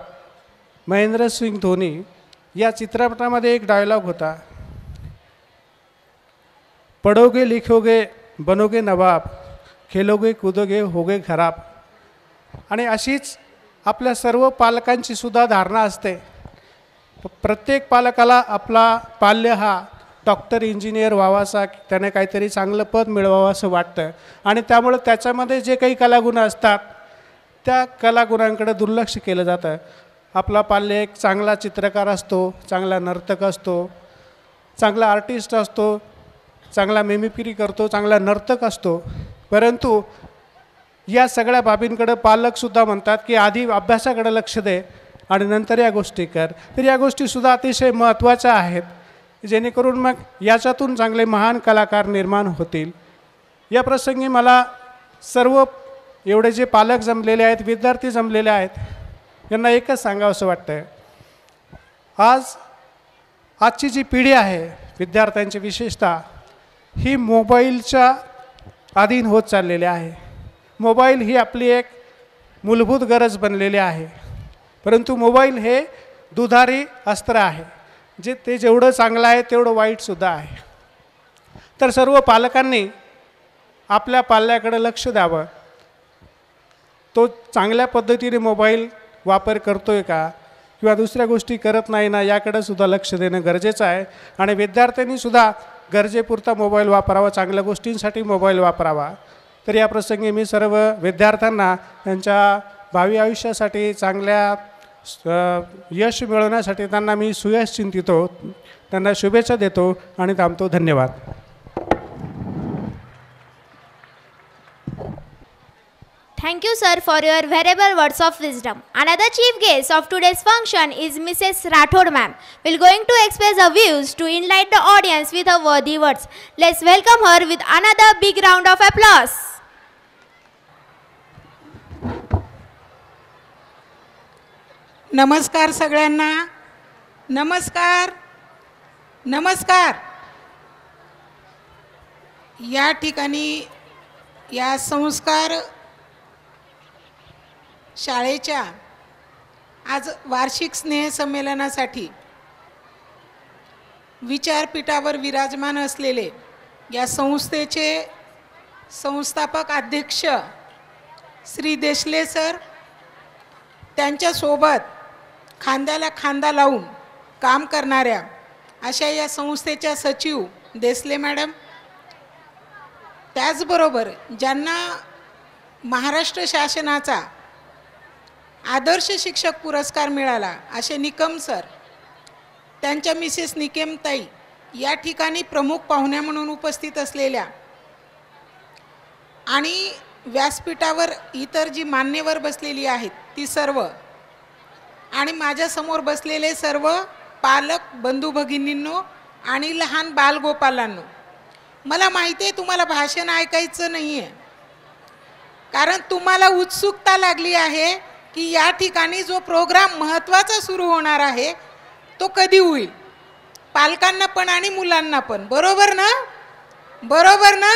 महेंद्रसिंग धोनी, या चित्रपटामध्ये एक डायलॉग होता, पढ़ोगे लिखोगे बनोगे नवाब, खेलोगे कूदोगे होगे खराब. आणि अशीच आपल्या सर्व पालकांची सुद्धा धारणा असते. प्रत्येक पालकाला आपला पाल्य हा डॉक्टर, इंजिनियर व्हावासा, त्याने काहीतरी चांगलं पद मिळवावं असं वाटतं आणि त्यामुळे त्याच्यामध्ये जे काही कलागुण असतात त्या कलागुणांकडे दुर्लक्ष केलं जातं. आपला पाल्य एक चांगला चित्रकार असतो, चांगला नर्तक असतो, चांगला आर्टिस्ट असतो, चांगला मिमिक्री करतो, चांगला नर्तक असतो, परंतु या सगळ्या बाबींकडे पालकसुद्धा म्हणतात की आधी अभ्यासाकडे लक्ष दे आणि नंतर या गोष्टी कर. तर या गोष्टीसुद्धा अतिशय महत्त्वाच्या आहेत, जेणेकरून मग याच्यातून चांगले महान कलाकार निर्माण होतील. या प्रसंगी मला सर्व एवढे जे पालक जमलेले आहेत, विद्यार्थी जमलेले आहेत, यांना एकच सांगावं असं वाटतं, आजची जी पिढी आहे विद्यार्थ्यांची विशेषतः, ही मोबाईलच्या अधीन होत चाललेली आहे. मोबाईल ही आपली एक मूलभूत गरज बनलेली आहे, परंतु मोबाईल हे दुधारी अस्त्र आहे, जे ते जेवढं चांगलं आहे तेवढं वाईटसुद्धा आहे. तर सर्व पालकांनी आपल्या पाल्याकडे लक्ष द्यावं. तो चांगल्या पद्धतीने मोबाईल वापर करतोय का किंवा दुसऱ्या गोष्टी करत नाही ना, याकडे सुद्धा लक्ष देणं गरजेचं आहे. आणि विद्यार्थ्यांनीसुद्धा गरजेपुरता मोबाईल वापरावा, चांगल्या गोष्टींसाठी मोबाईल वापरावा. तर या प्रसंगी मी सर्व विद्यार्थ्यांना त्यांच्या भावी आयुष्यासाठी चांगल्या यश मिळवण्यासाठी त्यांना मी सुयश चिंतितो, त्यांना शुभेच्छा देतो आणि थांबतो. धन्यवाद. Thank you, sir, for your valuable words of wisdom. Another chief guest of today's function is Mrs. Rathod ma'am. We're going to express her views to enlighten the audience with her worthy words. Let's welcome her with another big round of applause. नमस्कार सगळ्यांना. नमस्कार. नमस्कार. या ठिकाणी या संस्कार शाळेच्या आज वार्षिक स्नेहसंमेलनासाठी विचारपीठावर विराजमान असलेले या संस्थेचे संस्थापक अध्यक्ष श्री देशले सर, त्यांच्यासोबत खांद्याला खांदा लावून काम करणाऱ्या अशा या संस्थेच्या सचिव देसले मॅडम, त्याचबरोबर ज्यांना महाराष्ट्र शासनाचा आदर्श शिक्षक पुरस्कार मिळाला असे निकम सर, त्यांच्या मिसेस निकेमताई या ठिकाणी प्रमुख पाहुण्या म्हणून उपस्थित असलेल्या आणि व्यासपीठावर इतर जी मान्यवर बसलेली आहेत ती सर्व आणि माझ्यासमोर बसलेले सर्व पालक बंधू भगिनींनो आणि लहान बालगोपालांनो, मला माहिती आहे तुम्हाला भाषण ऐकायचं नाही आहे, कारण तुम्हाला उत्सुकता लागली आहे की या ठिकाणी जो प्रोग्राम महत्त्वाचा सुरू होणार आहे तो कधी होईल, पालकांना पण आणि मुलांना पण. बरोबर ना? बरोबर ना?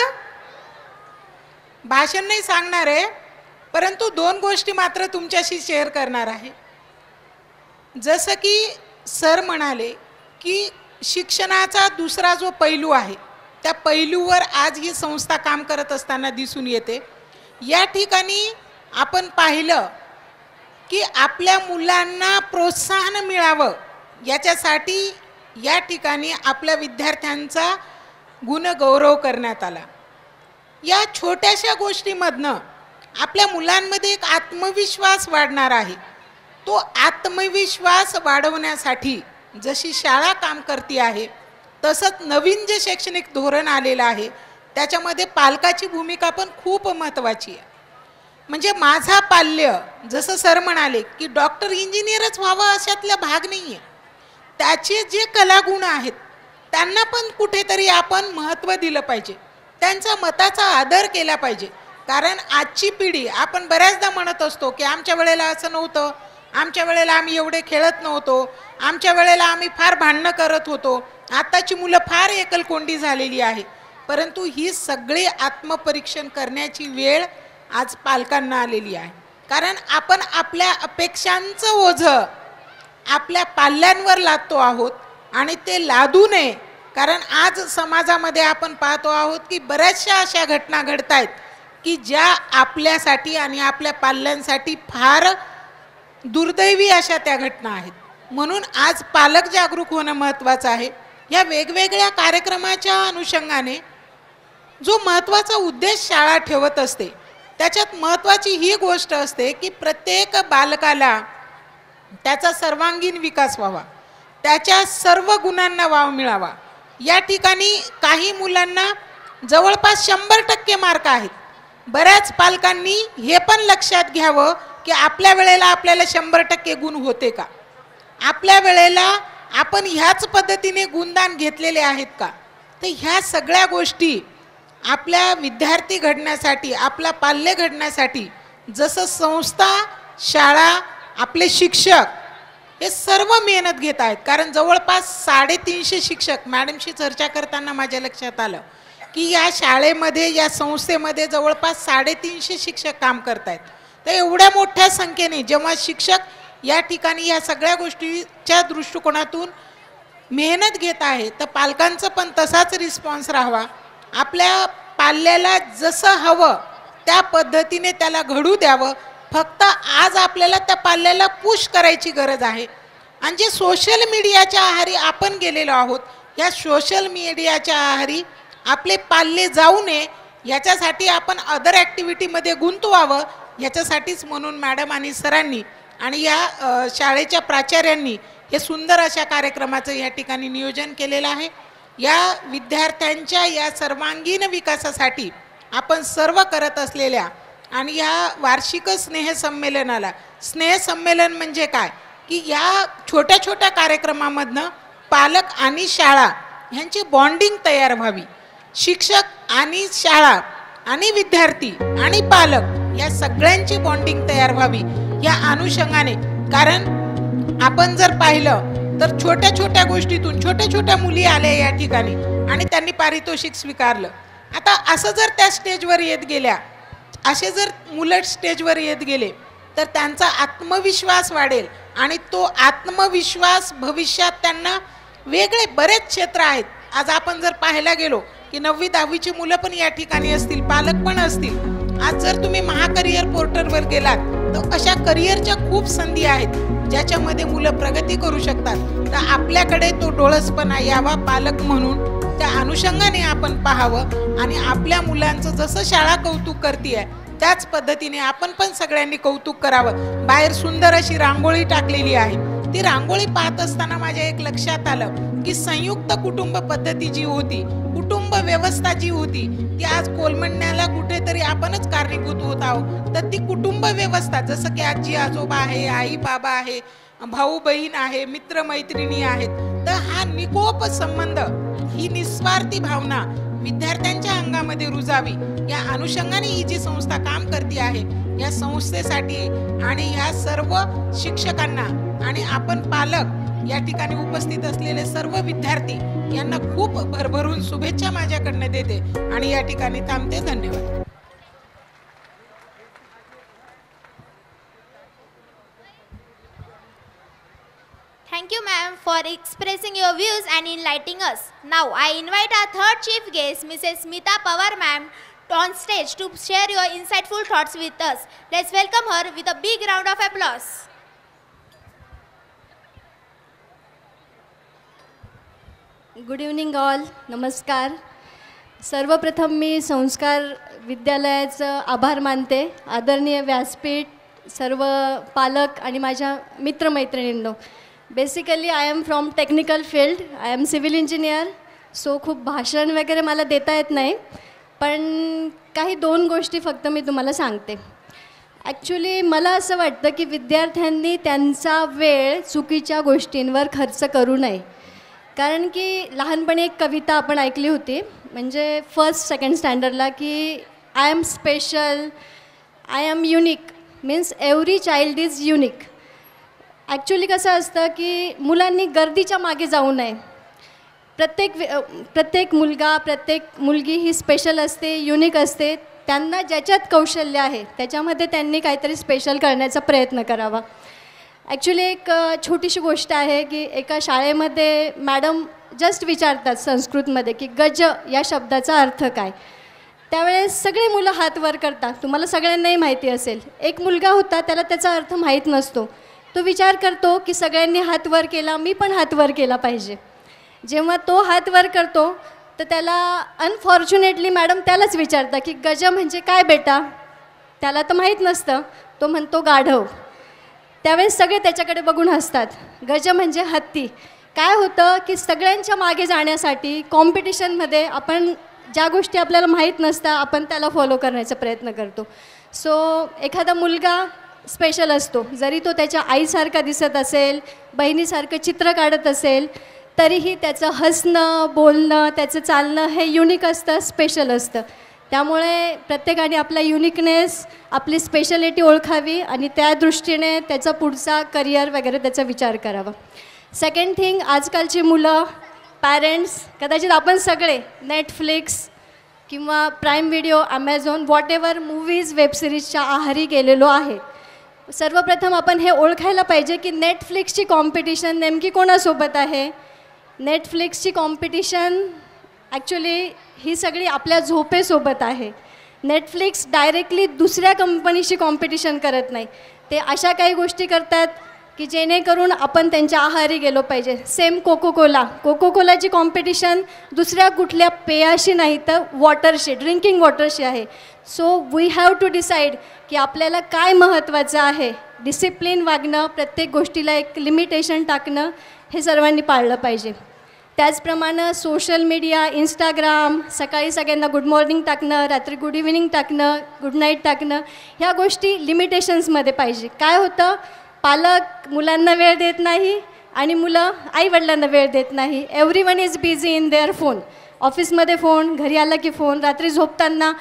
भाषण नाही सांगणार आहे, परंतु दोन गोष्टी मात्र तुमच्याशी शेअर करणार आहे. जसं की सर म्हणाले की शिक्षणाचा दुसरा जो पैलू आहे त्या पैलूवर आज ही संस्था काम करत असताना दिसून येते. या ठिकाणी आपण पाहिलं की आपल्या मुलांना प्रोत्साहन मिळावं याच्यासाठी या ठिकाणी आपल्या विद्यार्थ्यांचा गुणगौरव करण्यात आला. या छोट्याशा गोष्टीमधनं आपल्या मुलांमध्ये एक आत्मविश्वास वाढणार आहे. तो आत्मविश्वास वाढवण्यासाठी जशी शाळा काम करते आहे तसंच नवीन जे शैक्षणिक धोरण आलेलं आहे त्याच्यामध्ये पालकाची भूमिका पण खूप महत्त्वाची आहे. म्हणजे माझा पाल्य, जसं सर म्हणाले की डॉक्टर इंजिनियरच व्हावं अशातला भाग नाही आहे, त्याचे जे कलागुण आहेत त्यांना पण कुठेतरी आपण महत्त्व दिलं पाहिजे, त्यांच्या मताचा आदर केला पाहिजे. कारण आजची पिढी, आपण बऱ्याचदा म्हणत असतो की आमच्या वेळेला असं नव्हतं, आमच्या वेळेला आम्ही एवढे खेळत नव्हतो, आमच्या वेळेला आम्ही फार भांडणं करत होतो, आताची मुलं फार एकलकोंडी झालेली आहे. परंतु ही सगळी आत्मपरीक्षण करण्याची वेळ आज पालकांना आलेली आहे. कारण आपण आपल्या अपेक्षांचं ओझं आपल्या पाल्यांवर लादतो आहोत आणि ते लादू नये. कारण आज समाजामध्ये आपण पाहतो आहोत की बऱ्याचशा अशा घटना घडत आहेत की ज्या आपल्यासाठी आणि आपल्या पाल्यांसाठी फार दुर्दैवी अशा त्या घटना आहेत. म्हणून आज पालक जागरूक होणं महत्त्वाचं आहे. या वेगवेगळ्या कार्यक्रमाच्या अनुषंगाने जो महत्त्वाचा उद्देश शाळा ठेवत असते त्याच्यात महत्त्वाची ही गोष्ट असते की प्रत्येक बालकाला त्याचा सर्वांगीण विकास व्हावा, त्याच्या सर्व गुणांना वाव मिळावा. या ठिकाणी काही मुलांना जवळपास 100% मार्क आहेत. बऱ्याच पालकांनी हे पण लक्षात घ्यावं की आपल्या वेळेला आपल्याला 100% गुण होते का, आपल्या वेळेला आपण ह्याच पद्धतीने गुणदान घेतलेले आहेत का. तर ह्या सगळ्या गोष्टी आपल्या विद्यार्थी घडण्यासाठी, आपला पाल्य घडण्यासाठी, जसं संस्था, शाळा, आपले शिक्षक हे सर्व मेहनत घेत आहेत. कारण जवळपास 350 शिक्षक, मॅडमशी चर्चा करताना माझ्या लक्षात आलं की या शाळेमध्ये, या संस्थेमध्ये जवळपास 350 शिक्षक काम करत आहेत. तर एवढ्या मोठ्या संख्येने जेव्हा शिक्षक या ठिकाणी या सगळ्या गोष्टीच्या दृष्टिकोनातून मेहनत घेत आहे तर पालकांचं पण तसाच रिस्पॉन्स राहावा. आपल्या पाल्याला जसं हवं त्या पद्धतीने त्याला घडू द्यावं. फक्त आज आपल्याला त्या पाल्याला पुश करायची गरज आहे. आणि जे सोशल मीडियाच्या आहारी आपण गेलेलो आहोत, या सोशल मीडियाच्या आहारी आपले पाल्य जाऊ नये याच्यासाठी आपण अदर ॲक्टिव्हिटीमध्ये गुंतवावं. याच्यासाठीच म्हणून मॅडम आणि सरांनी आणि या शाळेच्या प्राचार्यांनी हे सुंदर अशा कार्यक्रमाचं या ठिकाणी नियोजन केलेलं आहे. या विद्यार्थ्यांच्या या सर्वांगीण विकासासाठी आपण सर्व करत असलेल्या आणि या वार्षिक स्नेहसंमेलनाला, स्नेहसंमेलन म्हणजे काय की या छोट्या छोट्या कार्यक्रमामधनं पालक आणि शाळा ह्यांची बॉन्डिंग तयार व्हावी. शिक्षक आणि शाळा आणि विद्यार्थी आणि पालक या सगळ्यांची बॉन्डिंग तयार व्हावी या अनुषंगाने. कारण आपण जर पाहिलं तर छोट्या छोट्या गोष्टीतून छोट्या छोट्या मुली आल्या या ठिकाणी आणि त्यांनी पारितोषिक स्वीकारलं. आता असं जर त्या स्टेजवर येत गेल्या, असे जर मुलं स्टेजवर येत गेले तर त्यांचा आत्मविश्वास वाढेल आणि तो आत्मविश्वास भविष्यात त्यांना वेगळे बरेच क्षेत्र आहेत. आज आपण जर पाहायला गेलो की 9वी 10वीची मुलं पण या ठिकाणी असतील, पालक पण असतील. आज जर तुम्ही महाकरियर पोर्टलवर गेलात तर अशा करिअरच्या खूप संधी आहेत ज्याच्यामध्ये मुलं प्रगती करू शकतात. तर आपल्याकडे तो डोळसपणा यावा पालक म्हणून, त्या अनुषंगाने आपण पाहावं आणि आपल्या मुलांचं जसं शाळा कौतुक करते आहे त्याच पद्धतीने आपण पण सगळ्यांनी कौतुक करावं. बाहेर सुंदर अशी रांगोळी टाकलेली आहे. ती रांगोळी पाहत असताना माझ्या एक लक्षात आलं की संयुक्त कुटुंब पद्धती जी होती, कुटुंब व्यवस्था जी होती, ती आज कोलमडण्याला कुठेतरी आपणच कारणीभूत होत आहोत. तर ती कुटुंब व्यवस्था, जसं की आजी आजोबा आहे, आई बाबा आहे, भाऊ बहीण आहे, मित्र मैत्रिणी आहेत, तर हा निकोप संबंध, ही निस्वार्थी भावना विद्यार्थ्यांच्या अंगामध्ये रुजावी या अनुषंगाने ही जी संस्था काम करते आहे, या संस्थेसाठी आणि या सर्व शिक्षकांना आणि आपण पालक या ठिकाणी उपस्थित असलेले सर्व विद्यार्थी यांना खूप भरभरून शुभेच्छा माझ्याकडनं देते आणि या ठिकाणी थांबते. धन्यवाद. Thank you, ma'am, for expressing your views and enlightening us. Now, I invite our third chief guest, Mrs. Smita Pawar, ma'am, on stage to share your insightful thoughts with us. Let's welcome her with a big round of applause. Good evening all. नमस्कार. सर्वप्रथम मी संस्कार विद्यालयाचं आभार मानते. आदरणीय व्यासपीठ, सर्व पालक आणि माझ्या मित्रमैत्रिणींनो. Basically I am from technical field. I am civil engineer. So खूप भाषण वगैरे मला देता येत नाही, पण काही 2 गोष्टी फक्त मी तुम्हाला सांगते. ॲक्च्युली मला असं वाटतं की विद्यार्थ्यांनी त्यांचा वेळ चुकीच्या गोष्टींवर खर्च करू नये. कारण की लहानपणी एक कविता आपण ऐकली होती, म्हणजे 1st 2nd स्टँडर्डला, की I am special, I am unique, means every child is unique. Actually कसं असतं की मुलांनी गर्दीच्या मागे जाऊ नये. प्रत्येक मुलगा, प्रत्येक मुलगी ही स्पेशल असते, युनिक असते. त्यांना ज्याच्यात कौशल्य आहे त्याच्यामध्ये त्यांनी काहीतरी स्पेशल करण्याचा प्रयत्न करावा. ॲक्च्युली एक छोटीशी गोष्ट आहे की एका शाळेमध्ये मॅडम जस्ट विचारतात संस्कृतमध्ये की गज या शब्दाचा अर्थ काय. त्यावेळेस सगळे मुलं हात वर करतात. तुम्हाला सगळ्यांनाही माहिती असेल. एक मुलगा होता, त्याला त्याचा अर्थ माहीत नसतो. तो विचार करतो की सगळ्यांनी हात वर केला, मी पण हात वर केला पाहिजे. जेव्हा तो हात वर करतो तर त्याला अनफॉर्च्युनेटली मॅडम त्यालाच विचारता की गज म्हणजे काय बेटा. त्याला तर माहीत नसतं. तो म्हणतो गाढव. त्यावेळेस सगळे त्याच्याकडे बघून हसतात. गज म्हणजे हत्ती. काय होतं की सगळ्यांच्या मागे जाण्यासाठी कॉम्पिटिशनमध्ये आपण ज्या गोष्टी आपल्याला माहीत नसतात आपण त्याला फॉलो करण्याचा प्रयत्न करतो. सो एखादा मुलगा स्पेशल असतो, जरी तो त्याच्या आईसारखा दिसत असेल, बहिणीसारखं चित्र काढत असेल, तरीही त्याचं हसणं, बोलणं, त्याचं चालणं हे युनिक असतं, स्पेशल असतं. त्यामुळे प्रत्येकाने आपला युनिकनेस, आपली स्पेशलिटी ओळखावी आणि त्या दृष्टीने त्याचा पुढचा करिअर वगैरे त्याचा विचार करावा. 2nd थिंग, आजकालची मुलं, पॅरेंट्स, कदाचित आपण सगळे नेटफ्लिक्स किंवा Prime Video, Amazon, whatever movies, वेबसिरीजच्या आहारी गेलेलो आहे. सर्वप्रथम आपण हे ओळखायला पाहिजे की नेटफ्लिक्सची कॉम्पिटिशन नेमकी कोणासोबत आहे. नेटफ्लिक्सची कॉम्पिटिशन ॲक्च्युली ही सगळी आपल्या झोपेसोबत आहे. नेटफ्लिक्स डायरेक्टली दुसऱ्या कंपनीशी कॉम्पिटिशन करत नाही. ते अशा काही गोष्टी करतात की जेणेकरून आपण त्यांच्या आहारी गेलो पाहिजे. सेम कोकोकोलाची कॉम्पिटिशन दुसऱ्या कुठल्या पेयाशी नाही तर वॉटरशी, ड्रिंकिंग वॉटरशी आहे. So we have to decide की आपल्याला काय महत्त्वाचं आहे. डिसिप्लिन वागणं, प्रत्येक गोष्टीला एक लिमिटेशन टाकणं, हे सर्वांनी पाळलं पाहिजे. त्याचप्रमाणे सोशल मीडिया, इंस्टाग्राम, सकाळी सगळ्यांना गुड मॉर्निंग टाकणं, रात्री गुड इव्हिनिंग टाकणं, गुड नाईट टाकणं, ह्या गोष्टी लिमिटेशन्समध्ये पाहिजे. काय होतं, पालक मुलांना वेळ देत नाही आणि मुलं आईवडिलांना वेळ देत नाही. Everyone is busy in their phone. ऑफिसमध्ये फोन, घरी आला की फोन, रात्री झोपताना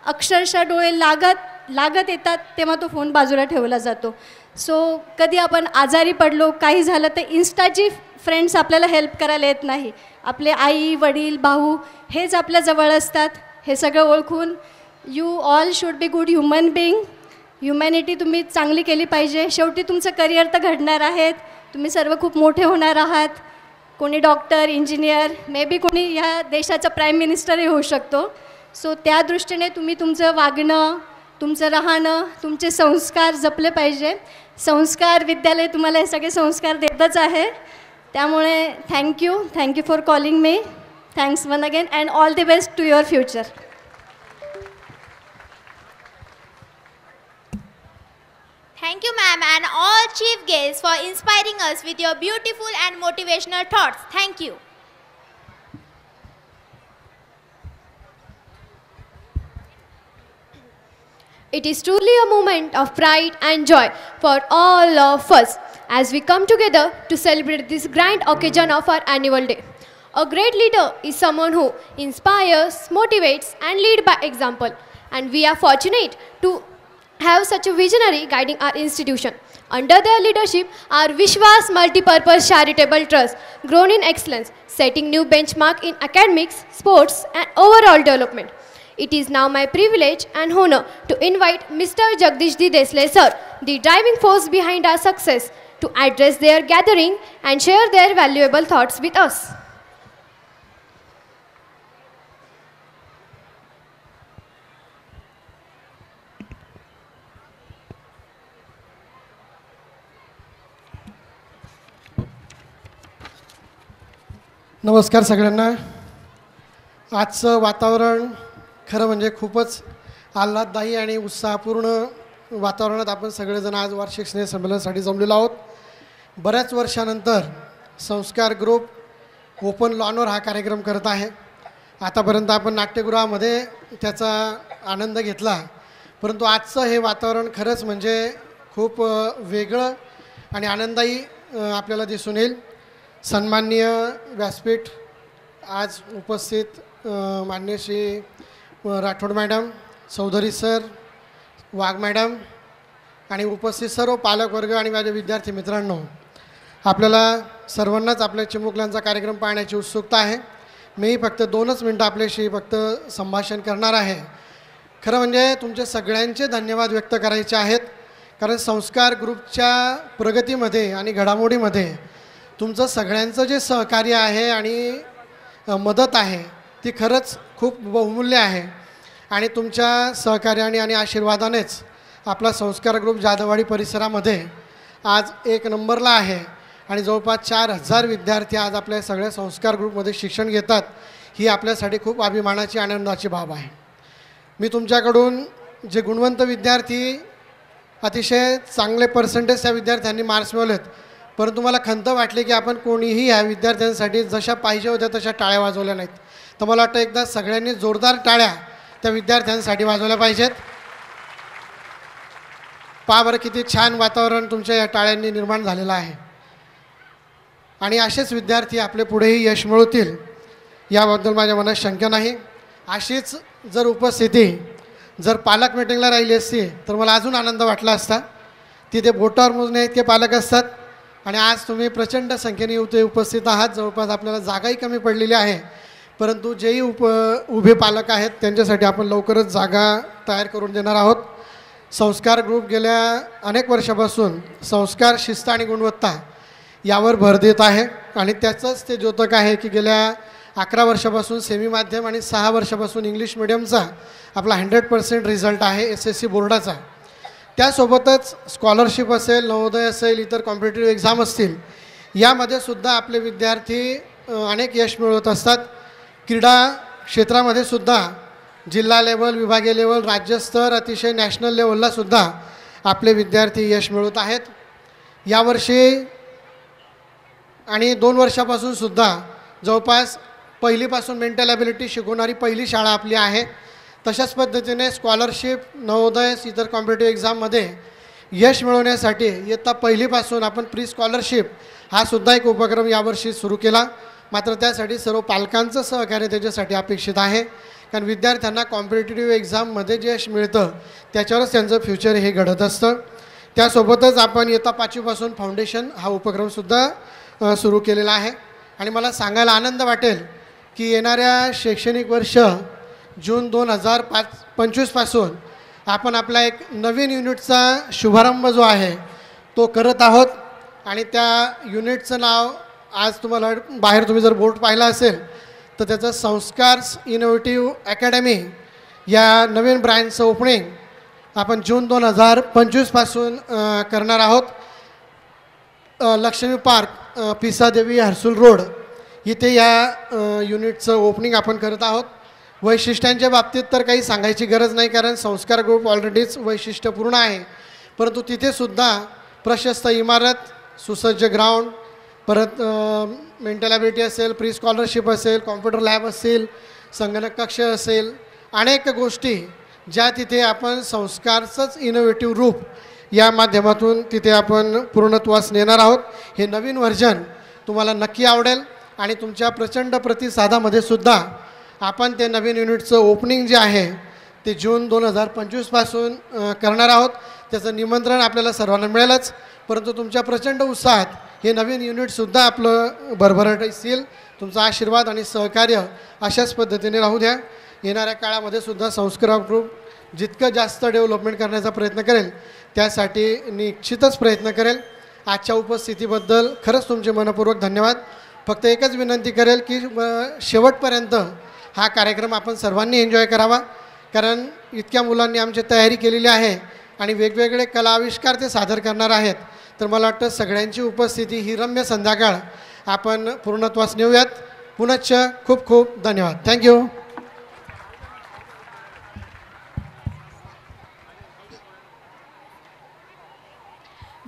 अक्षरशः डोळे लागत येतात तेव्हा तो फोन बाजूला ठेवला जातो. सो कधी आपण आजारी पडलो, काही झालं तर इन्स्टाची फ्रेंड्स आपल्याला हेल्प करायला येत नाही. आपले आई, वडील, भाऊ हेच आपल्या जवळ असतात. हे सगळं ओळखून you all should be good human being humanity तुम्ही चांगली केली पाहिजे. शेवटी तुमचं करिअर तर घडणार आहेत. तुम्ही सर्व खूप मोठे होणार आहात. कोणी डॉक्टर, इंजिनियर, मे बी कोणी ह्या देशाचा प्राईम मिनिस्टरही होऊ शकतो. सो त्या दृष्टीने तुम्ही तुमचं वागणं, तुमचं राहणं, तुमचे संस्कार जपले पाहिजे. संस्कार विद्यालय तुम्हाला हे सगळे संस्कार देतच आहे. त्यामुळे thank you for calling me. Thanks one again and all the best to your future. Thank you, ma'am, and all chief guests for inspiring us with your beautiful and motivational thoughts. Thank you. It is truly a moment of pride and joy for all of us as we come together to celebrate this grand occasion of our annual day. A great leader is someone who inspires, motivates, and leads by example. And we are fortunate to have such a visionary guiding our institution. Under their leadership, our Vishwas Multipurpose Charitable Trust grown in excellence, setting new benchmark in academics, sports, and overall development. It is now my privilege and honor to invite Mr. Jagdish D. Desley sir, the driving force behind our success, to address their gathering and share their valuable thoughts with us. नमस्कार सगळ्यांना. आजचं वातावरण खरं म्हणजे खूपच आल्हाददायी आणि उत्साहपूर्ण वातावरणात आपण सगळेजण आज वार्षिक स्नेहसंमेलनासाठी जमलेलो आहोत. बऱ्याच वर्षानंतर संस्कार ग्रुप ओपन लॉनवर हा कार्यक्रम करत आहे. आतापर्यंत आपण नाट्यगृहामध्ये त्याचा आनंद घेतला, परंतु आजचं हे वातावरण खरंच म्हणजे खूप वेगळं आणि आनंददायी आपल्याला दिसून येईल. सन्माननीय व्यासपीठ आज उपस्थित माननीय श्री राठोड मॅडम, चौधरी सर, वाघ मॅडम आणि उपस्थित सर्व पालकवर्ग आणि माझे विद्यार्थी मित्रांनो, आपल्याला सर्वांनाच आपल्या चिमुकल्यांचा कार्यक्रम पाहण्याची उत्सुकता आहे. मी फक्त 2च मिनटं आपल्याशी फक्त संभाषण करणार आहे. खरं म्हणजे तुमचे सगळ्यांचे धन्यवाद व्यक्त करायचे आहेत, कारण संस्कार ग्रुपच्या प्रगतीमध्ये आणि घडामोडीमध्ये तुमचं सगळ्यांचं जे सहकार्य आहे आणि मदत आहे ती खरंच खूप बहुमूल्य आहे. आणि तुमच्या सहकार्याने आणि आशीर्वादानेच आपला संस्कार ग्रुप जाधववाडी परिसरामध्ये आज 1 नंबरला आहे आणि जवळपास 4000 विद्यार्थी आज आपल्या सगळ्या संस्कार ग्रुपमध्ये शिक्षण घेतात. ही आपल्यासाठी खूप अभिमानाची आनंदाची बाब आहे. मी तुमच्याकडून जे गुणवंत विद्यार्थी, अतिशय चांगले पर्सेंटेज त्या विद्यार्थ्यांनी मार्क्स मिळवलेत, परंतु मला खंत वाटली की आपण कोणीही ह्या विद्यार्थ्यांसाठी जशा पाहिजे होत्या तशा टाळ्या वाजवल्या नाहीत. तर मला वाटतं एकदा सगळ्यांनी जोरदार टाळ्या त्या विद्यार्थ्यांसाठी वाजवल्या पाहिजेत. पहा बरं किती छान वातावरण तुमच्या या टाळ्यांनी निर्माण झालेलं आहे. आणि असेच विद्यार्थी आपले पुढेही यश मिळवतील याबद्दल माझ्या मनात शंका नाही. अशीच जर उपस्थिती जर पालक मीटिंगला राहिली असती तर मला अजून आनंद वाटला असता. तिथे बोटावर मोजणे इतके पालक असतात आणि आज तुम्ही प्रचंड संख्येने उपस्थित आहात. जवळपास आपल्याला जागाही कमी पडलेली आहे, परंतु जेही उभे पालक आहेत त्यांच्यासाठी आपण लवकरच जागा तयार करून देणार आहोत. संस्कार ग्रुप गेल्या अनेक वर्षापासून संस्कार, शिस्त आणि गुणवत्ता यावर भर देत आहे आणि त्याचंच ते द्योतक आहे की गेल्या 11 वर्षापासून सेमी माध्यम आणि 6 वर्षापासून इंग्लिश मिडियमचा आपला 100% रिझल्ट आहे SSC बोर्डाचा. त्यासोबतच स्कॉलरशिप असेल, नवोदय असेल, इतर कॉम्पिटेटिव्ह एक्झाम असतील, यामध्ये सुद्धा आपले विद्यार्थी अनेक यश मिळवत असतात. क्रीडा क्षेत्रामध्ये सुद्धा जिल्हा लेवल, विभागीय लेवल, राज्यस्तर, अतिशय नॅशनल लेवलला सुद्धा आपले विद्यार्थी यश मिळवत आहेत. यावर्षी आणि 2 वर्षापासून सुद्धा जवळपास पहिलीपासून मेंटल ॲबिलिटी शिकवणारी पहिली शाळा आपली आहे. तशाच पद्धतीने स्कॉलरशिप, नवोदय, इतर कॉम्पिटेटिव्ह एक्झाममध्ये यश मिळवण्यासाठी इयत्ता पहिलीपासून आपण प्री स्कॉलरशिप हा सुद्धा एक उपक्रम यावर्षी सुरू केला. मात्र त्यासाठी सर्व पालकांचं सहकार्य त्याच्यासाठी अपेक्षित आहे, कारण विद्यार्थ्यांना कॉम्पिटेटिव्ह एक्झाममध्ये जे यश मिळतं त्याच्यावरच त्यांचं फ्युचर हे घडत असतं. त्यासोबतच आपण इयत्ता 5वीपासून फाउंडेशन हा उपक्रमसुद्धा सुरू केलेला आहे. आणि मला सांगायला आनंद वाटेल की येणाऱ्या शैक्षणिक वर्ष जून 2025 पासून आपण आपला एक नवीन युनिटचा शुभारंभ जो आहे तो करत आहोत आणि त्या युनिटचं नाव आज तुम्हाला बाहेर तुम्ही जर बोर्ड पाहिला असेल तर त्याचं संस्कार्स इनोव्हेटिव्ह अकॅडमी या नवीन ब्रँचचं ओपनिंग आपण जून 2025 पासून करणार आहोत. लक्ष्मी पार्क पिसादेवी हर्सुल रोड इथे या युनिटचं ओपनिंग आपण करत आहोत. वैशिष्ट्यांच्या बाबतीत तर काही सांगायची गरज नाही कारण संस्कार ग्रुप ऑलरेडीच वैशिष्ट्यपूर्ण आहे, परंतु तिथेसुद्धा प्रशस्त इमारत, सुसज्ज ग्राउंड, परत मेंटल ॲबिलिटी असेल, प्री स्कॉलरशिप असेल, कॉम्प्युटर लॅब असेल, संगणक कक्ष असेल, अनेक गोष्टी ज्या तिथे आपण संस्कारचंच इनोव्हेटिव्ह रूप या माध्यमातून तिथे आपण पूर्णत्वास नेणार आहोत. हे नवीन व्हर्जन तुम्हाला नक्की आवडेल आणि तुमच्या प्रचंड प्रतिसादामध्ये सुद्धा आपण ते नवीन युनिटचं ओपनिंग जे आहे ते जून 2025 पासून करणार आहोत. त्याचं निमंत्रण आपल्याला सर्वांना मिळेलच, परंतु तुमच्या प्रचंड उत्साहात हे नवीन युनिटसुद्धा आपलं भरभराट येईल. तुमचा आशीर्वाद आणि सहकार्य अशाच पद्धतीने राहू द्या. येणाऱ्या काळामध्ये सुद्धा संस्कार ग्रुप जितकं जास्त डेव्हलपमेंट करण्याचा प्रयत्न करेल त्यासाठी निश्चितच प्रयत्न करेल. आजच्या उपस्थितीबद्दल खरंच तुमचे मनपूर्वक धन्यवाद. फक्त एकच विनंती करेल की शेवटपर्यंत हा कार्यक्रम आपण सर्वांनी एन्जॉय करावा, कारण इतक्या मुलांनी आमची तयारी केलेली आहे आणि वेगवेगळे कला आविष्कार ते सादर करणार आहेत. तर मला वाटतं सगळ्यांची उपस्थिती ही रम्य संध्याकाळ आपण पूर्णत्वास नेऊयात. पुनश्च खूप खूप धन्यवाद. Thank you.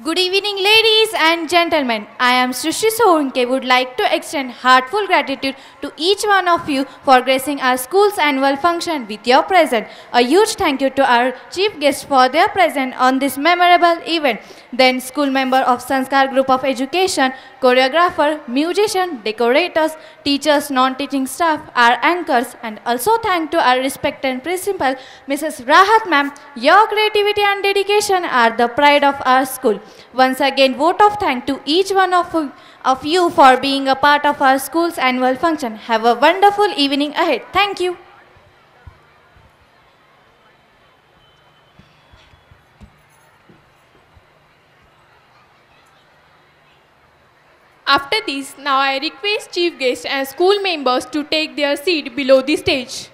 Good evening, ladies and gentlemen. I am Srishti Sohunke. Would like to extend heartfelt gratitude to each one of you for gracing our school's annual function with your presence. A huge thank you to our chief guests for their presence on this memorable event. Then school member of Sanskar Group of Education, choreographer, musician, decorators, teachers, non-teaching staff, our anchors, and also thank to our respected principal, Mrs. Rahat ma'am. Your creativity and dedication are the pride of our school. Once again, vote of thanks to each one of you for being a part of our school's annual function. Have a wonderful evening ahead. Thank you. After this, now I request chief guests and school members to take their seat below the stage.